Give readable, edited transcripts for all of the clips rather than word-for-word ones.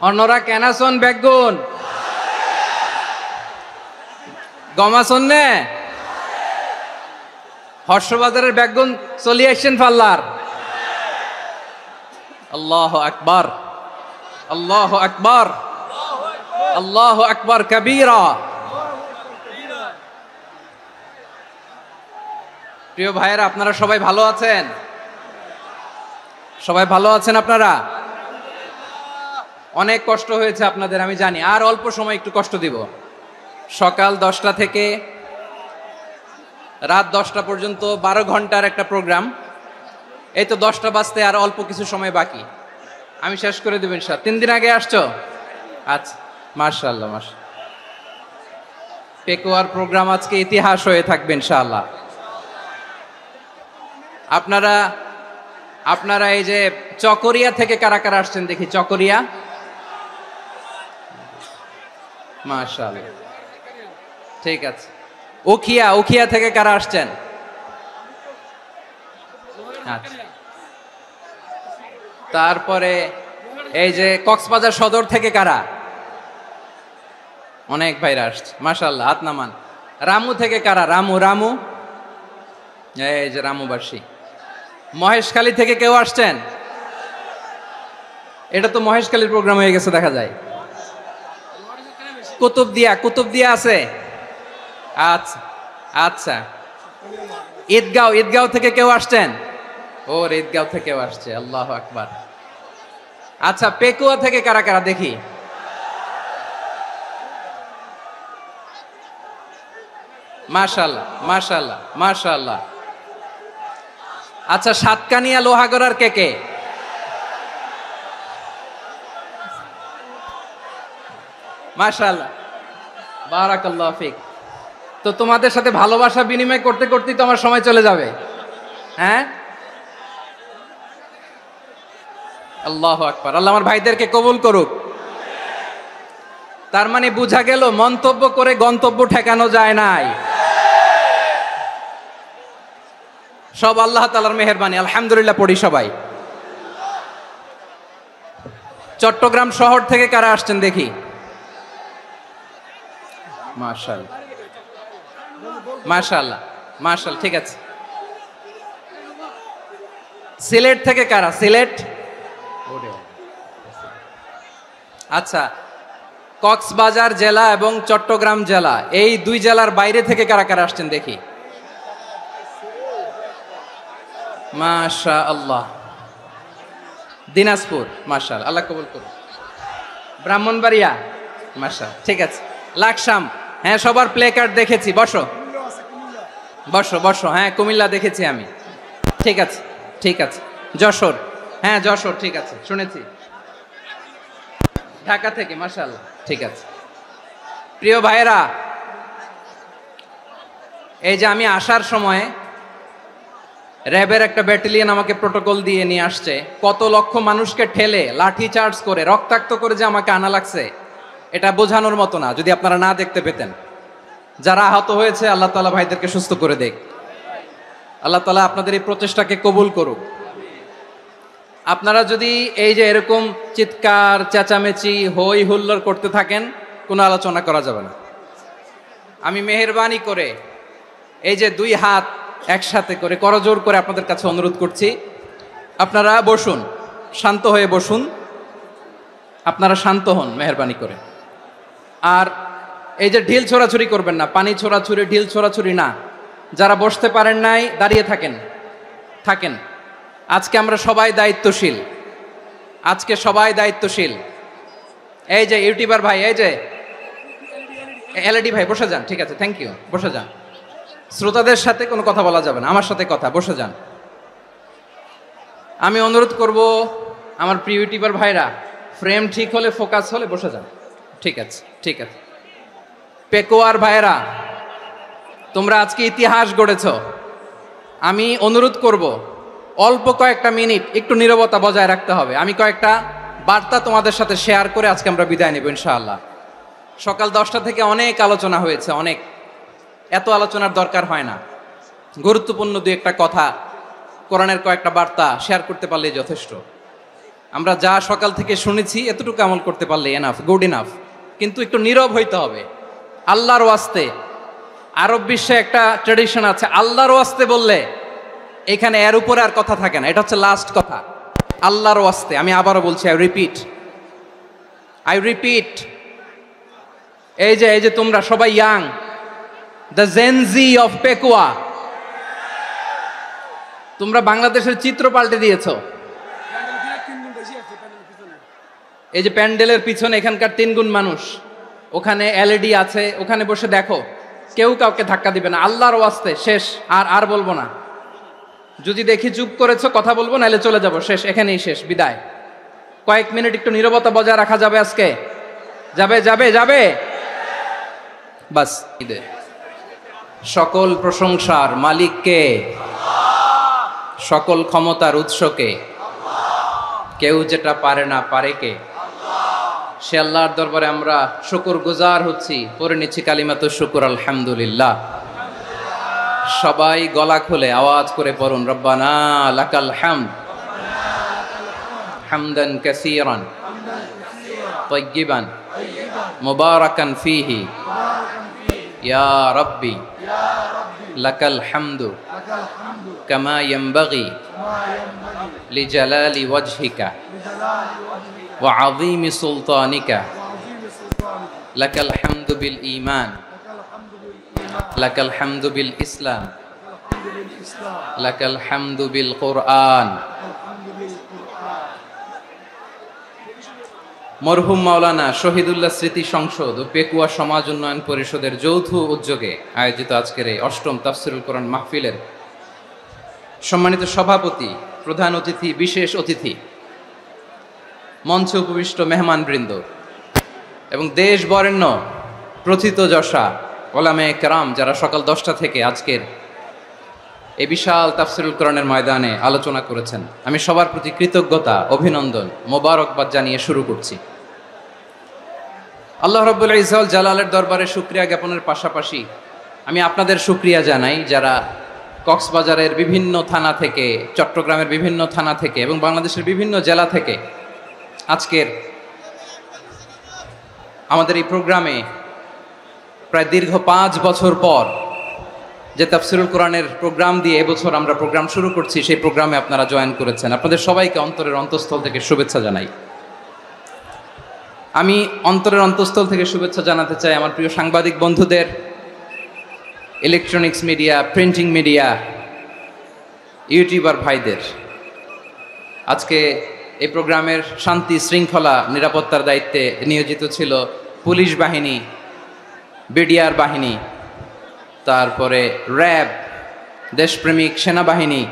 অন্যরা কেনাসন বেগুন গমাসন নে হর্ষবাজারের বেগুন চলিয়ে আসছেন পাল্লার। আল্লাহু আকবার, আল্লাহু আকবার, আল্লাহু আকবার কবীরা। প্রিয় ভাইয়েরা, আপনারা সবাই ভালো আছেন? সবাই ভালো আছেন? আপনারা অনেক কষ্ট হয়েছে আপনাদের, আমি জানি। আর অল্প সময় একটু কষ্ট দিব। সকাল 10টা থেকে রাত 10টা পর্যন্ত 12 ঘন্টার একটা প্রোগ্রাম। এই তো 10টা বাজতে আর অল্প কিছু সময় বাকি, আমি শেষ করে দেব ইনশাআল্লাহ। 3 দিন আগে আসছো? আচ্ছা, মাশাআল্লাহ মাশাআল্লাহ। পেকুয়ার প্রোগ্রাম আজকে ইতিহাস হয়ে থাকবে ইনশাআল্লাহ। আপনারা এই যে চকরিয়া থেকে কারা কারা আসছেন দেখি? চকরিয়া, মাশাআল্লাহ, ঠিক আছে। উখিয়া থেকে কারা আসছেন? আচ্ছা। তারপরে এই যে কক্সবাজার সদর থেকে কারা? অনেক ভাইরা আসছে, মাশাআল্লাহ, হাত নামান। রামু থেকে কারা? রামু, এই যে রামুবাসী। মহেশখালী থেকে কেউ আসছেন? এটা তো মহেশখালীর প্রোগ্রাম হয়ে গেছে দেখা যায়। কুতুবদিয়া আছে? আচ্ছা আচ্ছা। ঈদগাঁও থেকে কেউ আসছেন? ওর ঈদগাঁও থেকেও আসছে, আল্লাহু আকবার। আচ্ছা, পেকুয়া থেকে কারা কারা দেখি? মাশাআল্লাহ মাশাআল্লাহ মাশাআল্লাহ। আচ্ছা, সাতকানিয়া লোহাগড়ার কে? মাশাআল্লাহ, বারাকাল্লাহু ফিক। তো তোমাদের সাথে ভালোবাসা বিনিময় করতে করতেই তো আমার সময় চলে যাবে। হ্যাঁ, আল্লাহু আকবার। আল্লাহ আমার ভাইদেরকে কবুল করুক। তার মানে বোঝা গেল মন্তব্য করে গন্তব্য ঠেকানো যায় নাই। সব আল্লাহ তাআলার মেহেরবানি, আলহামদুলিল্লাহ পড়ি সবাই। চট্টগ্রাম শহর থেকে কারা আসছেন দেখি? মাশাআল্লাহ মাশাআল্লাহ মাশাআল্লাহ, ঠিক আছে। সিলেট থেকে কারা? সিলেট, আচ্ছা। কক্সবাজার জেলা এবং চট্টগ্রাম জেলা, এই দুই জেলার বাইরে থেকে কারা কারা আসছেন দেখি? মাশাআল্লাহ। দিনাজপুর, মাশাআল্লাহ, আল্লাহ কবুল করুন। ব্রাহ্মণবাড়িয়া, মাশাআল্লাহ, ঠিক আছে। লাকসাম, হ্যাঁ, সবার প্লে কার্ড দেখেছি। বসো বসো। হ্যাঁ, কুমিল্লা দেখেছি আমি, ঠিক আছে ঠিক আছে। যশোর, হ্যাঁ যশোর, ঠিক আছে, শুনেছি। ঢাকা থেকে, মাশাআল্লাহ, ঠিক আছে। প্রিয় ভাইয়েরা, এই যে আমি আসার সময় র্যাবের একটা ব্যাটালিয়ন আমাকে প্রোটোকল দিয়ে নিয়ে আসছে। কত লক্ষ মানুষকে ঠেলে লাঠি চার্জ করে রক্তাক্ত করে যে আমাকে আনা লাগছে, এটা বোঝানোর মতো না যদি আপনারা না দেখতে পেতেন। যারা আহত হয়েছে, আল্লাহ তাআলা ভাইদেরকে সুস্থ করে দেখ। আল্লাহ তাআলা আপনাদের এই প্রচেষ্টাকে কবুল করুক। আপনারা যদি এই যে এরকম চিৎকার চেঁচামেচি হই হুল্লোড় করতে থাকেন, কোনো আলোচনা করা যাবে না। আমি মেহেরবানি করে এই যে 2 হাত একসাথে করে করজোর করে আপনাদের কাছে অনুরোধ করছি, আপনারা বসুন, শান্ত হয়ে বসুন। আপনারা শান্ত হন মেহেরবানি করে। আর এই যে ঢিল ছোড়াছুরি করবেন না, পানি ছোড়াছুরি, ঢিল ছোড়াছুরি না। যারা বসতে পারেন নাই, দাঁড়িয়ে থাকেন। আজকে আমরা সবাই দায়িত্বশীল, এই যে ইউটিউবার ভাই, এই যে এলইডি ভাই, বসে যান, ঠিক আছে, থ্যাংক ইউ, বসে যান। শ্রোতাদের সাথে কোনো কথা বলা যাবে না, আমার সাথে কথা, বসে যান। আমি অনুরোধ করব আমার প্রিয় ইউটিউবার ভাইরা, ফ্রেম ঠিক হলে, ফোকাস হলে বসে যান, ঠিক আছে ঠিক আছে। পেকুয়ার ভাইরা, তোমরা আজকে ইতিহাস গড়েছ। আমি অনুরোধ করব অল্প কয়েকটা মিনিট একটু নীরবতা বজায় রাখতে হবে। আমি কয়েকটা বার্তা তোমাদের সাথে শেয়ার করে আজকে আমরা বিদায় নেব ইনশাআল্লাহ। সকাল 10টা থেকে অনেক আলোচনা হয়েছে, অনেক, এত আলোচনার দরকার হয় না। গুরুত্বপূর্ণ 2-1টা কথা, কোরআনের কয়েকটা বার্তা শেয়ার করতে পারলেই যথেষ্ট। আমরা যা সকাল থেকে শুনেছি এতটুকু আমল করতে পারলে এনাফ, গুড ইনাফ। কিন্তু একটু নীরব হইতে হবে আল্লাহর ওয়াস্তে। আরব বিশ্বে একটা ট্র্যাডিশন আছে, আল্লাহর ওয়াস্তে বললে এখানে এর উপরে আর কথা থাকে না, এটা হচ্ছে লাস্ট কথা। আল্লাহর ওয়াস্তে, আমি আবারও বলছি, আই রিপিট, এই যে তোমরা সবাই young, the Gen Z of Pekua, তোমরা বাংলাদেশের চিত্র পাল্টে দিয়েছ। এই যে প্যান্ডেলের পিছনে এখানকার 3 গুণ মানুষ, ওখানে এলইডি আছে, ওখানে বসে দেখো, কেউ কাউকে ধাক্কা দিবে না। আল্লাহর ওয়াস্তে শেষ, আর বলবো না। যদি দেখি চুপ করেছো, কথা বলবো, নাহলে চলে যাব, শেষ, এখানেই শেষ, বিদায়। কয়েক মিনিট একটু নীরবতা বজায় রাখা যাবে আজকে? যাবে বাস। সকল প্রশংসার মালিককে, সকল ক্ষমতার উৎসকে, কেউ যেটা পারে না পারে কে? সে আল্লাহর দরবারে আমরা শুকর গুজার হচ্ছি, পড়ে নিচ্ছি কালিমাতুশ শুকর, আলহামদুলিল্লাহ। সবাই গলা খুলে আওয়াজ করে পড়ুন, রব্বানা লাকাল হামদ হামদান কাসীরান তাইয়িবান মুবারাকান ফীহি ইয়া রাব্বি লাকাল হামদু কামা ইয়ানবাগি লিজালালি ওয়াজহিকা ওয়া আযীমি সুলতানিকা লাকাল হামদু বিল ঈমান লাকাল হামদু বিল ইসলাম লাকাল হামদু বিল কুরআন। মরহুম মাওলানা শহীদুল্লাহ স্মৃতি সংসদ ও পেকুয়া সমাজ উন্নয়ন পরিষদের যৌথ উদ্যোগে আয়োজিত আজকের এই 8ম তাফসীরুল কোরআন মাহফিলের সম্মানিত সভাপতি, প্রধান অতিথি, বিশেষ অতিথি, মঞ্চে উপবিষ্ট মেহমানবৃন্দ এবং দেশ বরেণ্য প্রথিতযশা ওলামায়ে কেরাম, যারা সকাল 10টা থেকে আজকের এই বিশাল তাফসীরুল কোরআনের ময়দানে আলোচনা করেছেন, আমি সবার প্রতি কৃতজ্ঞতা, অভিনন্দন, মোবারকবাদ জানিয়ে শুরু করছি। আল্লাহ রাব্বুল ইজ্জত জালালের দরবারে শুকরিয়া জ্ঞাপনের পাশাপাশি আমি আপনাদের শুকরিয়া জানাই, যারা কক্সবাজারের বিভিন্ন থানা থেকে, চট্টগ্রামের বিভিন্ন থানা থেকে এবং বাংলাদেশের বিভিন্ন জেলা থেকে আজকের আমাদের এই প্রোগ্রামে প্রায় দীর্ঘ 5 বছর পর যে তাফসীরুল কোরআনের প্রোগ্রাম দিয়ে এবছর আমরা প্রোগ্রাম শুরু করছি, সেই প্রোগ্রামে আপনারা জয়েন করেছেন। আপনাদের সবাইকে অন্তরের অন্তঃস্থল থেকে শুভেচ্ছা জানাই। আমি অন্তরের অন্তঃস্থল থেকে শুভেচ্ছা জানাতে চাই আমার প্রিয় সাংবাদিক বন্ধুদের, electronics media, printing media, YouTuber ভাইদের। আজকে এই প্রোগ্রামের শান্তি শৃঙ্খলা নিরাপত্তার দায়িত্বে নিয়োজিত ছিল পুলিশ বাহিনী, বিডিআর বাহিনী, তারপরে র্যাব, দেশপ্রেমিক সেনাবাহিনী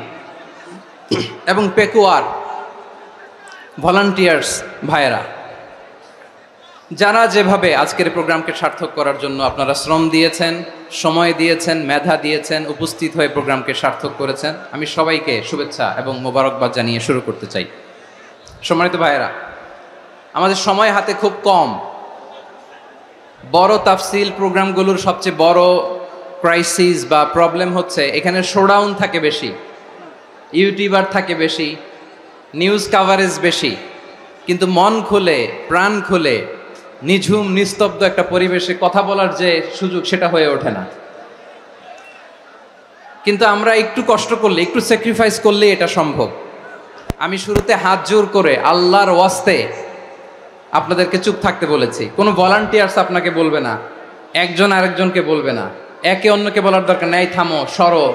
এবং পেকুয়ার ভলান্টিয়ার্স ভাইয়েরা, যারা যেভাবে আজকের প্রোগ্রামকে সার্থক করার জন্য আপনারা শ্রম দিয়েছেন, সময় দিয়েছেন, মেধা দিয়েছেন, উপস্থিত হয়ে প্রোগ্রামকে সার্থক করেছেন, আমি সবাইকে শুভেচ্ছা এবং মোবারকবাদ জানিয়ে শুরু করতে চাই। সম্মানিত ভাইয়েরা, আমাদের সময় হাতে খুব কম। বড় তাফসীল প্রোগ্রামগুলোর সবচেয়ে বড় ক্রাইসিস বা প্রবলেম হচ্ছে এখানে শোডাউন থাকে বেশি, ইউটিউবার থাকে বেশি, নিউজ কাভারেজ বেশি, কিন্তু মন খুলে, প্রাণ খুলে, নিঝুম নিস্তব্ধ একটা পরিবেশে কথা বলার যে সুযোগ, সেটা হয়ে ওঠে না। কিন্তু আমরা একটু কষ্ট করলে, একটু স্যাক্রিফাইস করলে এটা সম্ভব। আমি শুরুতে হাত জোর করে আল্লাহর ওয়াস্তে আপনাদেরকে চুপ থাকতে বলেছি। কোনো ভলান্টিয়ার্স আপনাকে বলবে না, একজন আরেকজনকে বলবে না, একে অন্যকে বলার দরকার নাই, থামো, সরো,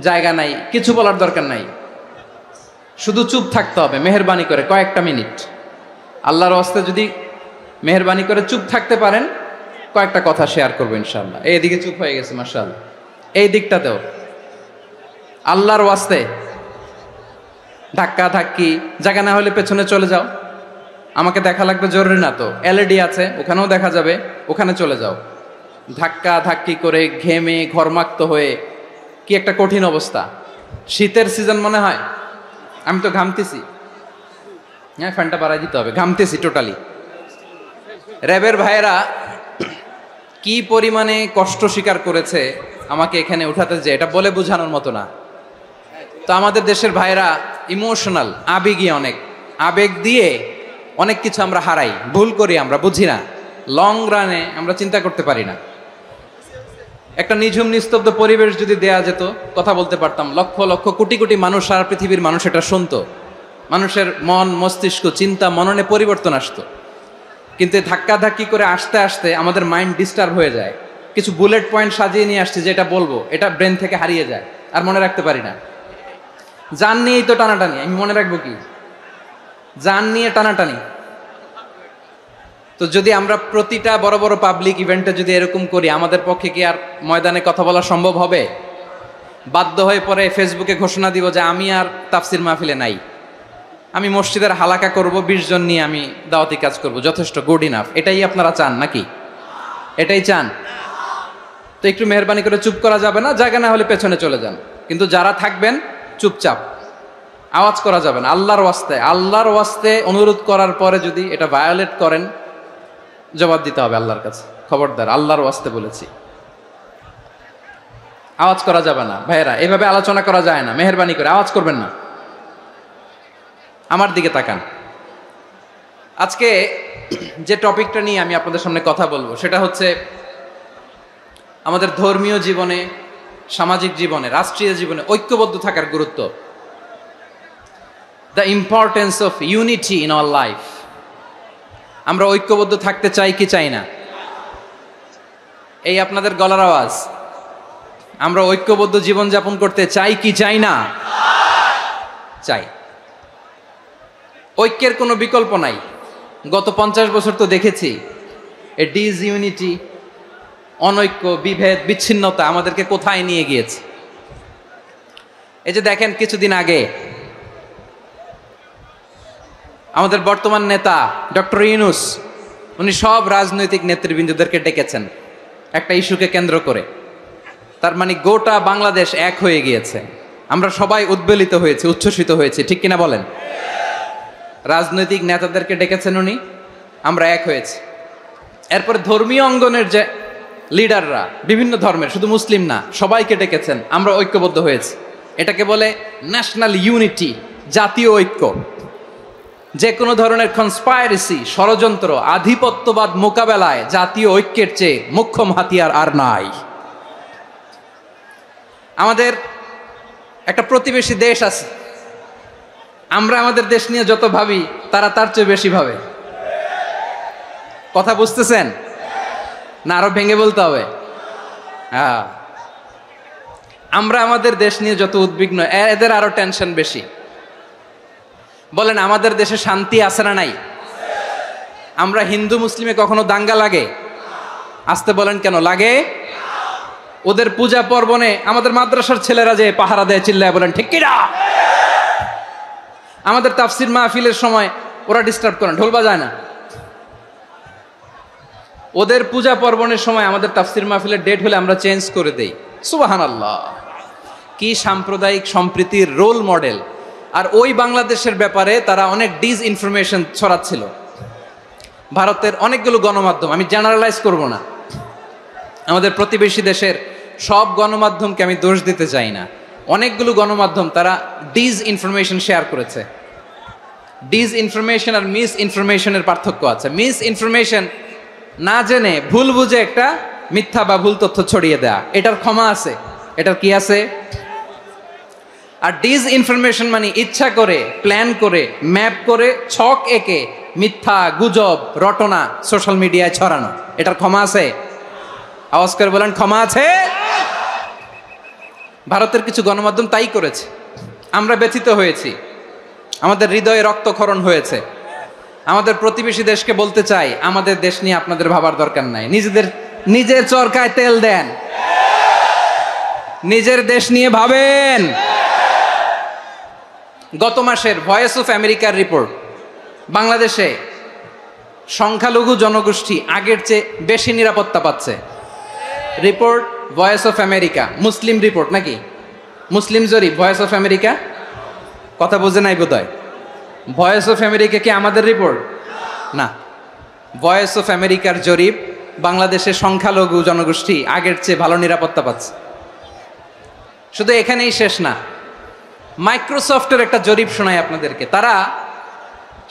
জায়গা নাই, কিছু বলার দরকার নাই, শুধু চুপ থাকতে হবে মেহেরবানি করে কয়েকটা মিনিট। আল্লাহর ওয়াস্তে যদি মেহেরবানি করে চুপ থাকতে পারেন, কয়েকটা কথা শেয়ার করবো ইনশাআল্লাহ। এইদিকে চুপ হয়ে গেছে মাশাআল্লাহ, এই দিকটাতেও আল্লাহর ওয়াস্তে ধাক্কা ধাক্কি, জায়গা না হলে পেছনে চলে যাও, আমাকে দেখা লাগবে জরুরি না তো, এলইডি আছে ওখানেও দেখা যাবে, ওখানে চলে যাও। ধাক্কা ধাক্কি করে ঘেমে ঘরমাক্ত হয়ে কি একটা কঠিন অবস্থা। শীতের সিজন মনে হয়, আমি তো ঘামতেছি, হ্যাঁ ফ্যানটা বাড়াই দিতে হবে, ঘামতেছি টোটালি। র্যাবের ভাইয়েরা কি পরিমাণে কষ্ট স্বীকার করেছে আমাকে এখানে উঠাতে, যে এটা বলে বোঝানোর মতো না। তো আমাদের দেশের ভাইয়েরা ইমোশনাল, আবেগী অনেক। আবেগ দিয়ে অনেক কিছু আমরা হারাই, ভুল করি, আমরা বুঝি না, লং রানে আমরা চিন্তা করতে পারি না। একটা নিঝুম নিস্তব্ধ পরিবেশ যদি দেয়া যেত, কথা বলতে পারতাম, লক্ষ লক্ষ কোটি কোটি মানুষ, সারা পৃথিবীর মানুষ এটা শুনতো, মানুষের মন মস্তিষ্ক চিন্তা মননে পরিবর্তন আসতো। কিন্তু ধাক্কাধাক্কি করে আসতে আসতে আমাদের মাইন্ড ডিস্টার্ব হয়ে যায়। কিছু বুলেট পয়েন্ট সাজিয়ে নিয়ে আসছে, যেটা বলবো এটা ব্রেন থেকে হারিয়ে যায়, আর মনে রাখতে পারি না। জান নিয়েই তো টানাটানি, আমি মনে রাখবো কি? জান নিয়ে টানাটানি। তো যদি আমরা প্রতিটা বড় বড় পাবলিক ইভেন্টে যদি এরকম করি, আমাদের পক্ষে কি আর ময়দানে কথা বলা সম্ভব হবে? বাধ্য হয়ে পরে ফেসবুকে ঘোষণা দিব যে আমি আর তাফসির মাহফিলে নাই, আমি মসজিদের হালাকা করব, 20 জন নিয়ে আমি দাওয়াতি কাজ করব, যথেষ্ট, গুড ইনাফ। এটাই আপনারা চান নাকি? এটাই চান? তো একটু মেহরবানি করে চুপ করা যাবে না? জায়গা না হলে পেছনে চলে যান, কিন্তু যারা থাকবেন চুপচাপ, আওয়াজ করা যাবে না। আল্লাহর ওয়াস্তে, আল্লাহর ওয়াস্তে অনুরোধ করার পরে যদি এটা ভায়োলেট করেন, জবাব দিতে হবে আল্লাহর কাছে। খবরদার, আল্লাহর ওয়াস্তে বলেছি, আওয়াজ করা যাবে না। ভাইয়েরা, এভাবে আলোচনা করা যায় না, মেহরবানি করে আওয়াজ করবেন না। আমার দিকে তাকান। আজকে যে টপিকটা নিয়ে আমি আপনাদের সামনে কথা বলবো, সেটা হচ্ছে আমাদের ধর্মীয় জীবনে, সামাজিক জীবনে, রাষ্ট্রীয় জীবনে ঐক্যবদ্ধ থাকার গুরুত্ব। The importance of unity in our life. আমরা ঐক্যবদ্ধ থাকতে চাই কি চাই না? এই আপনাদের গলার আওয়াজ। আমরা ঐক্যবদ্ধ জীবনযাপন করতে চাই কি চাই না? চাই। ঐক্যের কোনো বিকল্প নাই। গত 50 বছর তো দেখেছি এ ডিসইউনিটি, অনৈক্য, বিভেদ, বিচ্ছিন্নতা আমাদেরকে কোথায় নিয়ে গিয়েছে। এই যে দেখেন, কিছুদিন আগে আমাদের বর্তমান নেতা ডক্টর ইউনূস, উনি সব রাজনৈতিক নেতৃবৃন্দদেরকে ডেকেছেন একটা ইস্যুকে কেন্দ্র করে। তার মানে গোটা বাংলাদেশ এক হয়ে গিয়েছে। আমরা সবাই উদ্বেলিত হয়েছে, উচ্ছ্বসিত হয়েছে, ঠিক কিনা বলেন? রাজনৈতিক নেতাদেরকে ডেকেছেন উনি, আমরা এক হয়েছি। এরপরে ধর্মীয় অঙ্গনের যে লিডাররা, বিভিন্ন ধর্মের, শুধু মুসলিম না, সবাইকে ডেকেছেন, আমরা ঐক্যবদ্ধ হয়েছি। এটাকে বলে ন্যাশনাল ইউনিটি, জাতীয় ঐক্য। যে কোনো ধরনের কনস্পাইরেসি, ষড়যন্ত্র, আধিপত্যবাদ মোকাবেলায় জাতীয় ঐক্যের চেয়ে মোক্ষম হাতিয়ার আর নাই। আমাদের একটা প্রতিবেশী দেশ আছে, আমরা আমাদের দেশ নিয়ে যত ভাবি, তারা তার চেয়ে বেশি ভাবে। কথা বুঝতেছেন না? আরো ভেঙে বলতে হবে। হ্যাঁ, আমরা আমাদের দেশ নিয়ে যত উদ্বিগ্ন, এদের আরো টেনশন বেশি। বলেন, আমাদের দেশে শান্তি আছে না নাই? আমরা হিন্দু মুসলিমে কখনো দাঙ্গা লাগে? আসতে বলেন, কেন লাগে? ওদের পূজা পার্বণে আমাদের মাদ্রাসার ছেলেরা যে পাহারা দেয়, চিল্লায় বলেন ঠিক কিনা? আমাদের তাফসির মাহফিলের সময় ওরা ডিস্টার্ব করেন, ঢোল বাজায় না। ওদের পূজা পার্বণের সময় আমাদের তাফসির মাহফিলের ডেট হলে আমরা চেঞ্জ করে দেই। সুবহানাল্লাহ, কি সাম্প্রদায়িক সম্প্রীতির রোল মডেল। আর ওই বাংলাদেশের ব্যাপারে তারা অনেক ডিসইনফরমেশন ছড়াচ্ছিল। ভারতের অনেকগুলো গণমাধ্যম, আমি জেনারেলাইজ করব না, আমাদের প্রতিবেশী দেশের সব গণমাধ্যমকে আমি দোষ দিতে চাই না, অনেকগুলো গণমাধ্যম তারা ডিসইনফরমেশন শেয়ার করেছে। ডিসইনফরমেশন আর মিস ইনফরমেশনের পার্থক্য আছে। মিস ইনফরমেশন না জেনে ভুল বুঝে একটা মিথ্যা বা ভুল তথ্য ছড়িয়ে দেয়া, এটার ক্ষমা আছে, এটার কি আছে? আর ডিসইনফরমেশন মানে ইচ্ছা করে, প্ল্যান করে, ম্যাপ করে, ছক এঁকে মিথ্যা, গুজব, রটনা সোশ্যাল মিডিয়ায় ছড়ানো, এটার ক্ষমা আছে? আওয়াজ করে বলেন, ক্ষমা আছে? ভারতের কিছু গণমাধ্যম তাই করেছে। আমরা ব্যথিত হয়েছি, আমাদের হৃদয়ে রক্তক্ষরণ হয়েছে। আমাদের প্রতিবেশী দেশকে বলতে চাই, আমাদের দেশ নিয়ে আপনাদের ভাবার দরকার নাই। নিজের চরকায় তেল দেন, নিজের দেশ নিয়ে ভাবেন। গত মাসের ভয়েস অফ আমেরিকার রিপোর্ট, বাংলাদেশে সংখ্যালঘু জনগোষ্ঠী আগের চেয়ে বেশি নিরাপত্তা পাচ্ছে। Report voice of America, Muslim report নাকি? মুসলিম জরিপ, ভয়েস অফ আমেরিকা। কথা বোঝে নাই বোধহয়। ভয়েস অফ আমেরিকা কি আমাদের রিপোর্ট? না, ভয়েস অফ আমেরিকার জরিপ, বাংলাদেশের সংখ্যালঘু জনগোষ্ঠী আগের চেয়ে ভালো নিরাপত্তা পাচ্ছে। শুধু এখানেই শেষ না, মাইক্রোসফটের একটা জরিপ শোনাই আপনাদেরকে। তারা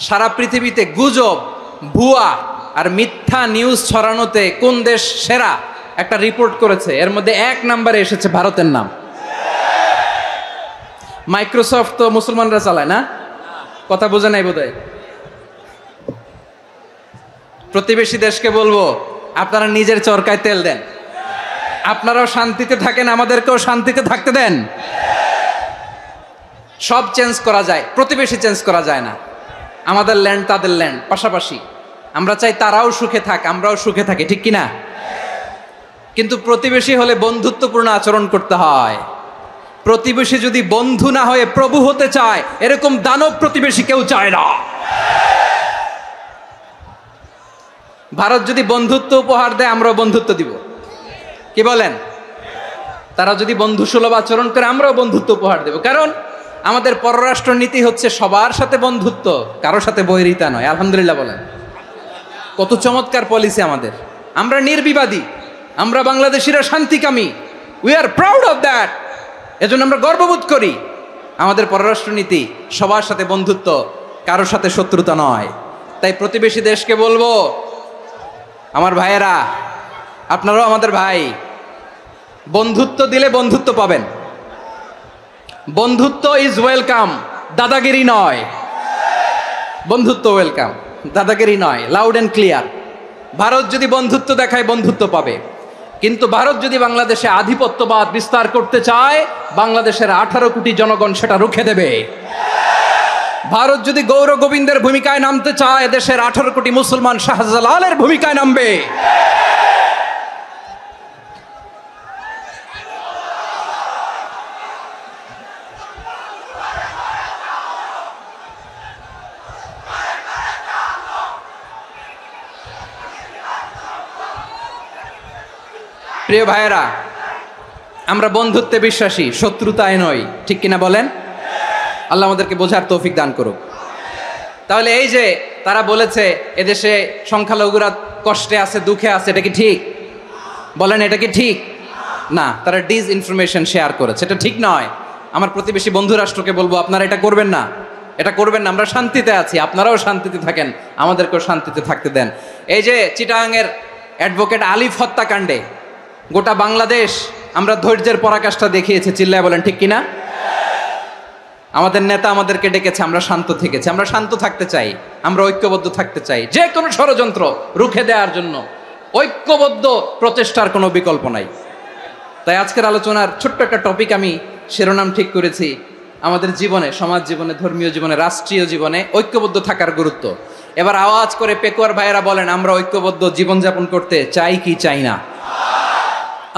সারা পৃথিবীতে গুজব, ভুয়া আর মিথ্যা নিউজ ছড়ানোতে কোন দেশ সেরা একটা রিপোর্ট করেছে, এর মধ্যে 1 নম্বরে এসেছে ভারতের নাম। মাইক্রোসফট তো মুসলমানরা চালায় না, কথা বোঝে নাই বোধহয়। প্রতিবেশী দেশকে বলবো, আপনারা নিজের চরকায় তেল দেন, আপনারাও শান্তিতে থাকেন, আমাদেরকেও শান্তিতে থাকতে দেন। সব চেঞ্জ করা যায়, প্রতিবেশী চেঞ্জ করা যায় না। আমাদের ল্যান্ড তাদের ল্যান্ড, পাশাপাশি। আমরা চাই তারাও সুখে থাক, আমরাও সুখে থাকি, ঠিক কিনা? কিন্তু প্রতিবেশী হলে বন্ধুত্বপূর্ণ আচরণ করতে হয়। প্রতিবেশী যদি বন্ধু না হয়ে প্রভু হতে চায়, এরকম দানব প্রতিবেশী কেউ চায় না। ভারত যদি বন্ধুত্ব উপহার দেয়, আমরাও বন্ধুত্ব দিব, কি বলেন? তারা যদি বন্ধু সুলভ আচরণ করে, আমরাও বন্ধুত্ব উপহার দেব। কারণ আমাদের পররাষ্ট্র নীতি হচ্ছে সবার সাথে বন্ধুত্ব, কারোর সাথে বৈরিতা নয়। আলহামদুলিল্লাহ বলেন, কত চমৎকার পলিসি আমাদের। আমরা নির্বিবাদী, আমরা বাংলাদেশিরা শান্তিকামী, we are proud of that. এজন্য আমরা গর্ববোধ করি। আমাদের পররাষ্ট্র নীতি সবার সাথে বন্ধুত্ব, কারোর সাথে শত্রুতা নয়। তাই প্রতিবেশী দেশকে বলবো, আমার ভাইয়েরা, আপনারাও আমাদের ভাই, বন্ধুত্ব দিলে বন্ধুত্ব পাবেন। বন্ধুত্ব ইজ ওয়েলকাম, দাদাগিরি নয়। বন্ধুত্ব ওয়েলকাম, দাদাগিরি নয়, লাউড অ্যান্ড ক্লিয়ার। ভারত যদি বন্ধুত্ব দেখায়, বন্ধুত্ব পাবে। কিন্তু ভারত যদি বাংলাদেশে আধিপত্যবাদ বিস্তার করতে চায়, বাংলাদেশের 18 কোটি জনগণ সেটা রুখে দেবে। ভারত যদি গৌর গোবিন্দের ভূমিকায় নামতে চায়, দেশের 18 কোটি মুসলমান শাহজালালের ভূমিকায় নামবে। প্রিয় ভাইয়েরা, আমরা বন্ধুত্বে বিশ্বাসী, শত্রুতায় নই, ঠিক কিনা বলেন? আল্লাহ আমাদেরকে বোঝার তৌফিক দান করুক। তাহলে এই যে তারা বলেছে এদেশে সংখ্যালঘুরা কষ্টে আছে, দুঃখে আছে, এটা কি ঠিক? বলেন, এটা কি ঠিক? না, তারা ডিসইনফরমেশন শেয়ার করেছে, এটা ঠিক নয়। আমার প্রতিবেশী বন্ধু রাষ্ট্রকে বলবো, আপনারা এটা করবেন না, এটা করবেন না। আমরা শান্তিতে আছি, আপনারাও শান্তিতে থাকেন, আমাদেরকেও শান্তিতে থাকতে দেন। এই যে চিটাগাংয়ের অ্যাডভোকেট আলিফ হত্যাকাণ্ডে গোটা বাংলাদেশ আমরা ধৈর্যের পরাকাষ্ঠা দেখিয়েছে, চিল্লায় বলেন ঠিক কিনা? আমাদের নেতা আমাদেরকে ডেকেছে, আমরা শান্ত থেকেছি। আমরা শান্ত থাকতে চাই, আমরা ঐক্যবদ্ধ থাকতে চাই। যে কোনো ষড়যন্ত্র রুখে দেওয়ার জন্য ঐক্যবদ্ধ প্রচেষ্টার কোনো বিকল্প নাই। তাই আজকের আলোচনার ছোট্ট একটা টপিক আমি শিরোনাম ঠিক করেছি, আমাদের জীবনে, সমাজ জীবনে, ধর্মীয় জীবনে, রাষ্ট্রীয় জীবনে ঐক্যবদ্ধ থাকার গুরুত্ব। এবার আওয়াজ করে পেকুয়ার ভাইয়েরা বলেন, আমরা ঐক্যবদ্ধ জীবনযাপন করতে চাই কি চাই না?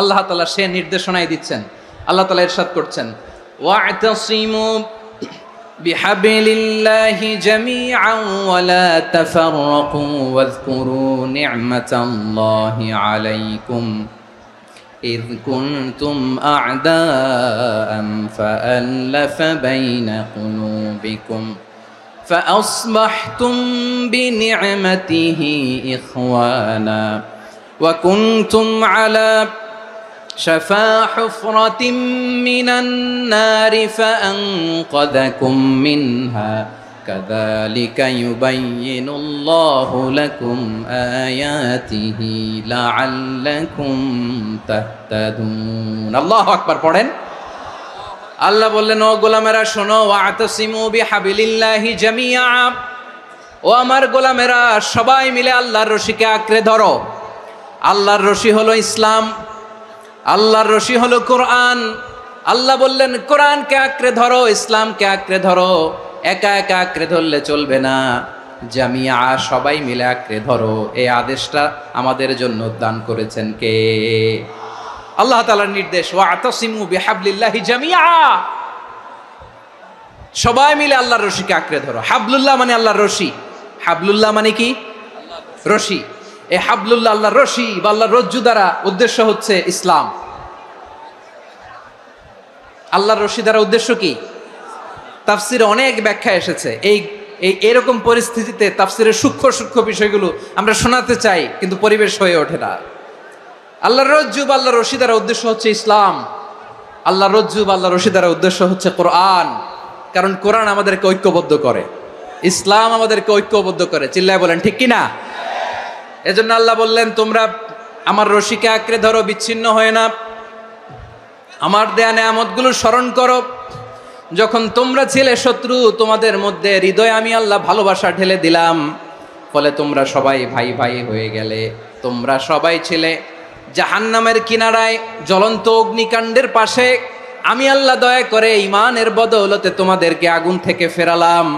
আল্লাহ তাআলা সে নির্দেশনাই দিচ্ছেন। আল্লাহ তাআলা ইরশাদ করছেন, ওয়া'তাসিমু বিহাবলিল্লাহি জামিআন ওয়া লা তাফাররাকু ওয়াযকুরু নি'মাতাল্লাহি আলাইকুম إذ كنتم أعداء فألف بين قلوبكم فأصبحتم بنعمته إخوانا وكنتم على شفا حفرة من النار فأنقذكم منها كذلك يبين الله لكم آياته لعلكم تهتدون الله أكبر পড়েন। আল্লাহ বললেন, ও গোলামেরা শোনো, ওয়া'তাসিমু বিহাবলিল্লাহি জামিআ, ও আমার গোলামেরা সবাই মিলে আল্লাহর রশিকে আঁকড়ে ধরো। আল্লাহর রশি হলো ইসলাম, আল্লাহর রশি হলো কোরআন। আল্লাহ বললেন কোরআনকে আঁকড়ে ধরো, ইসলামকে আঁকড়ে ধরো। একা একা আঁকড়ে ধরলে চলবে না, জামিয়া, সবাই মিলে আঁকড়ে ধরো। এই আদেশটা আমাদের জন্য দান করেছেন কে? আল্লাহ তাআলার নির্দেশ, ওয়া'তাসিমু বিহাবলিল্লাহি জামিআ, সবাই মিলে আল্লাহর রশিকে আঁকড়ে ধরো। হাবলুল্লাহ মানে আল্লাহর রশি। হাবলুল্লাহ মানে কি? রশি। এই হাবলুল্লাহ আল্লাহর রশি বা আল্লাহর রজ্জু দ্বারা উদ্দেশ্য হচ্ছে ইসলাম। আল্লাহর রশি দ্বারা উদ্দেশ্য কি? তাফসিরে অনেক ব্যাখ্যা এসেছে। এরকম পরিস্থিতিতে তাফসিরের সূক্ষ্ম সূক্ষ্ম বিষয়গুলো আমরা শোনাতে চাই, কিন্তু পরিবেশ হয়ে ওঠে না। আল্লাহর রজ্জু বা আল্লাহর রশি দ্বারা উদ্দেশ্য হচ্ছে ইসলাম। আল্লাহর রজ্জু বা আল্লাহর রশি দ্বারা উদ্দেশ্য হচ্ছে কোরআন, কারণ কোরআন আমাদেরকে ঐক্যবদ্ধ করে। ইসলাম আমাদেরকে ঐক্যবদ্ধ করে, চিল্লায় বলেন ঠিক কিনা? এজন্য আল্লাহ বললেন, তোমরা আমার রশিকে আঁকড়ে ধরো, বিচ্ছিন্ন হয় না, আমার দেয়া নেয়ামতগুলো স্মরণ করো। যখন তোমরা ছিলে শত্রু, তোমাদের মধ্যে হৃদয়ে আমি আল্লাহ ভালোবাসা ঢেলে দিলাম, ফলে তোমরা সবাই ভাই ভাই হয়ে গেলে। তোমরা সবাই ছিলে জাহান্নামের কিনারায়, জ্বলন্ত অগ্নিকাণ্ডের পাশে, আমি আল্লাহ দয়া করে ঈমানের বদৌলতে তোমাদেরকে আগুন থেকে ফেরালাম।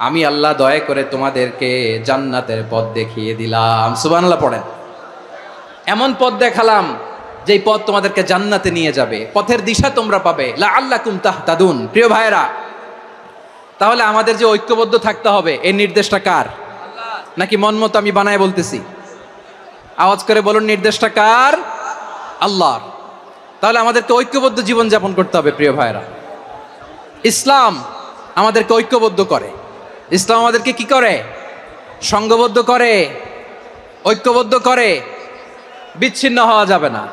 আমি আল্লাহ দয়া করে তোমাদেরকে জান্নাতের পথ দেখিয়ে দিলাম। সুবহানাল্লাহ পড়েন। এমন পথ দেখালাম যেই পথ তোমাদেরকে জান্নাতে নিয়ে যাবে, পথের দিশা তোমরা পাবে। লাআল্লাকুম তাহতাদুন। প্রিয় ভাইরা, তাহলে আমাদের যে ঐক্যবদ্ধ থাকতে হবে, এই নির্দেশটা কার? নাকি মন মতো আমি বানায় বলতেছি? আওয়াজ করে বলুন, নির্দেশটা কার? আল্লাহর। তাহলে আমাদেরকে ঐক্যবদ্ধ জীবন যাপন করতে হবে। প্রিয় ভাইরা, ইসলাম আমাদেরকে ঐক্যবদ্ধ করে। ইসলাম আমাদেরকে কি করে? সংঘবদ্ধ করে, ঐক্যবদ্ধ করে। বিচ্ছিন্ন হওয়া যাবে না।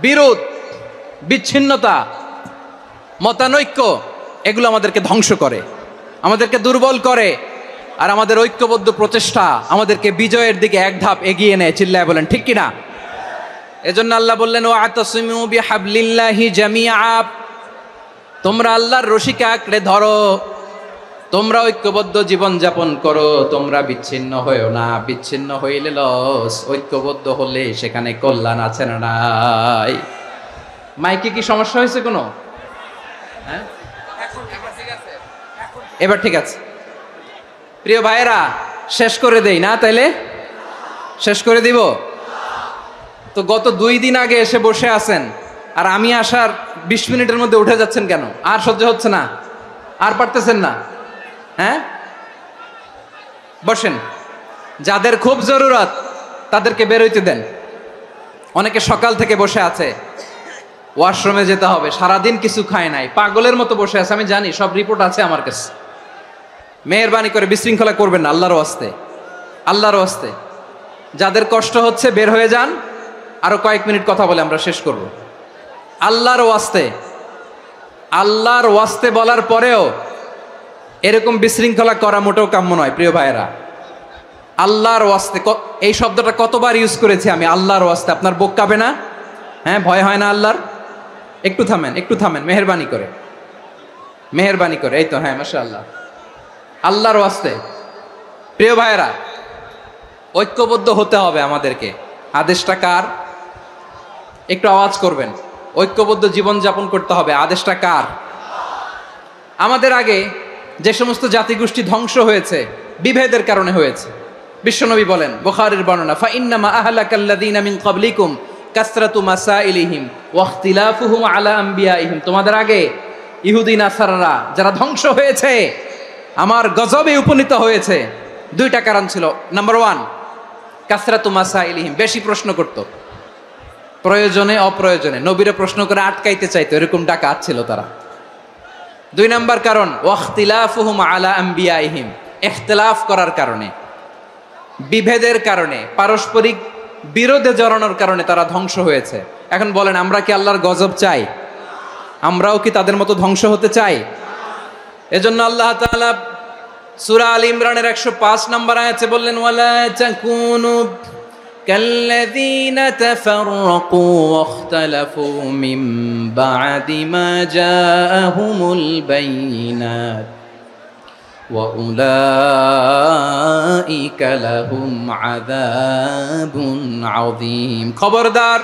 বিরোধ, বিচ্ছিন্নতা, মতানৈক্য, এগুলো আমাদেরকে ধ্বংস করে, আমাদেরকে দুর্বল করে। আর আমাদের ঐক্যবদ্ধ প্রচেষ্টা আমাদেরকে বিজয়ের দিকে এক ধাপ এগিয়ে নেয়। চিল্লায় বলেন ঠিক কিনা? এজন্য আল্লাহ বললেন, ওয়াতাসিমু বিহাবলিল্লাহি জামিআ। তোমরা আল্লাহর রশিকে আঁকড়ে ধরো, তোমরা ঐক্যবদ্ধ জীবন যাপন করো, তোমরা বিচ্ছিন্ন হয়েও না। বিচ্ছিন্ন হইলে লস, ঐক্যবদ্ধ হলে সেখানে কল্যাণ আছে না নাই? মাইকে কি সমস্যা হয়েছে কোনো? হ্যাঁ, এবার ঠিক আছে। প্রিয় ভাইয়েরা, শেষ করে দেই না? তাইলে শেষ করে দিব তো। গত 2 দিন আগে এসে বসে আছেন, আর আমি আসার 20 মিনিটের মধ্যে উঠে যাচ্ছেন কেন? আর সহ্য হচ্ছে না? আর পারতেছেন না? হ্যাঁ, বসেন। যাদের খুব জরুরত তাদেরকে বের হইতে দেন। অনেকে সকাল থেকে বসে আছে, ওয়াশরুমে যেতে হবে, সারাদিন কিছু খায় নাই, পাগলের মতো বসে আছে। আমি জানি, সব রিপোর্ট আছে আমার কাছে। মেহেরবানি করে বিশৃঙ্খলা করবেন না, আল্লাহর ওয়াস্তে, আল্লাহর ওয়াস্তে। যাদের কষ্ট হচ্ছে বের হয়ে যান। আরো কয়েক মিনিট কথা বলে আমরা শেষ করব। আল্লাহর ওয়াস্তে, আল্লাহর ওয়াস্তে বলার পরেও এরকম বিশৃঙ্খলা করা মোটেও কাম্য নয়। প্রিয় ভাইয়েরা, আল্লাহর ওয়াস্তে, এই শব্দটা কতবার ইউজ করেছি আমি, আল্লাহর ওয়াস্তে। আপনার বুক কাঁপে না? হ্যাঁ, ভয় হয় না আল্লাহর? একটু থামেন, একটু থামেন, মেহেরবানি করে, মেহেরবানি করে। এই তো, হ্যাঁ, মাশাআল্লাহ। আল্লাহর ওয়াস্তে প্রিয় ভাইয়েরা, ঐক্যবদ্ধ হতে হবে আমাদেরকে। আদেশটা কার? একটু আওয়াজ করবেন। ঐক্যবদ্ধ জীবন যাপন করতে হবে, আদেশটা কার? আমাদের আগে যে সমস্ত জাতিগোষ্ঠী ধ্বংস হয়েছে, বিভেদের কারণে হয়েছে। বিশ্বনবী বলেন, বুখারীর বর্ণনা, ফা ইন্নামা আহলাকাল্লাযীনা মিন ক্বাবলিকুম কাসরাতু মাসাইলিহিম ওয়া ইখতিলাফুহুম আলা আমবিয়াইহিম। তোমাদের আগে ইহুদি নাসারারা যারা ধ্বংস হয়েছে, আমার গজবে উপনীত হয়েছে, 2টা কারণ ছিল। নাম্বার 1, কাসরাতু মাসাইলিহিম, বেশি প্রশ্ন করত, প্রয়োজনে অপ্রয়োজনে নবীরে প্রশ্ন করে আটকাইতে চাইতো, এরকম ডাকাত ছিল তারা। 2 নাম্বার কারণ, ওয়াখতিলাফুহুম আলা আমবিয়াইহিম, ইখতিলাফ করার কারণে, বিভেদের কারণে, পারস্পরিক বিরোধে জড়ানোর কারণে তারা ধ্বংস হয়েছে। এখন বলেন, আমরা কি আল্লাহর গজব চাই? আমরাও কি তাদের মতো ধ্বংস হতে চাই? এজন্য আল্লাহ তাআলা সূরা আল ইমরানের 105 নম্বর আয়াতে বললেন, ওয়ালা তাকুনু কাল্লাযীনা তাফাররাকু ওয়াখতালাফু মিন বা'দি মা জাআহুমুল বাইয়িনাত ওয়া উলাইকা লাহুম আযাবুন আযীম। খবরদার,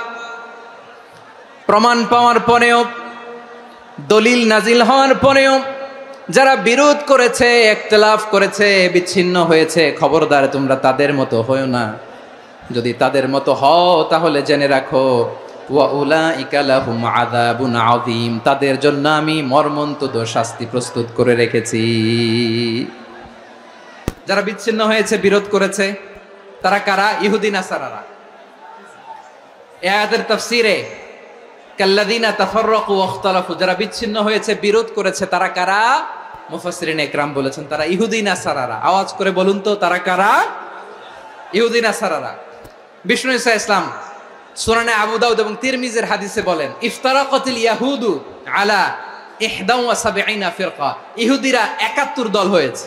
প্রমাণ পাওয়ার পরেও, দলিল নাজিল হওয়ার পরেও যারা বিরোধ করেছে, ইখতিলাফ করেছে, বিচ্ছিন্ন হয়েছে, খবরদার তোমরা তাদের মতো হয়ো না। যদি তাদের মতো হও তাহলে জেনে রাখো, ওয়া উলাইকা লাহুম আযাবুন আযীম, তাদের জন্য আমি মর্মন্তুদ শাস্তি প্রস্তুত করে রেখেছি। যারা বিচ্ছিন্ন হয়েছে, বিরোধ করেছে, তারা কারা? ইহুদি নাসারারা। এই আয়াতের তাফসীরে কাল্লাযীনা তাফাররাকু ওয়াখতালাফু, যারা বিচ্ছিন্ন হয়েছে, বিরোধ করেছে, তারা কারা? মুফাসসিরিন ইকরাম বলেছেন তারা ইহুদি নাসারারা। আওয়াজ করে বলুন তো, তারা কারা? ইহুদি নাসারারা। বিষ্ণু ঈসা ইসলাম সুনানে আবু দাউদ এবং তিরমিজির হাদিসে বলেন, ইফতারাকাতিল ইয়াহুদু আলা 71 ফিরকা, ইহুদিরা 71 দল হয়েছে।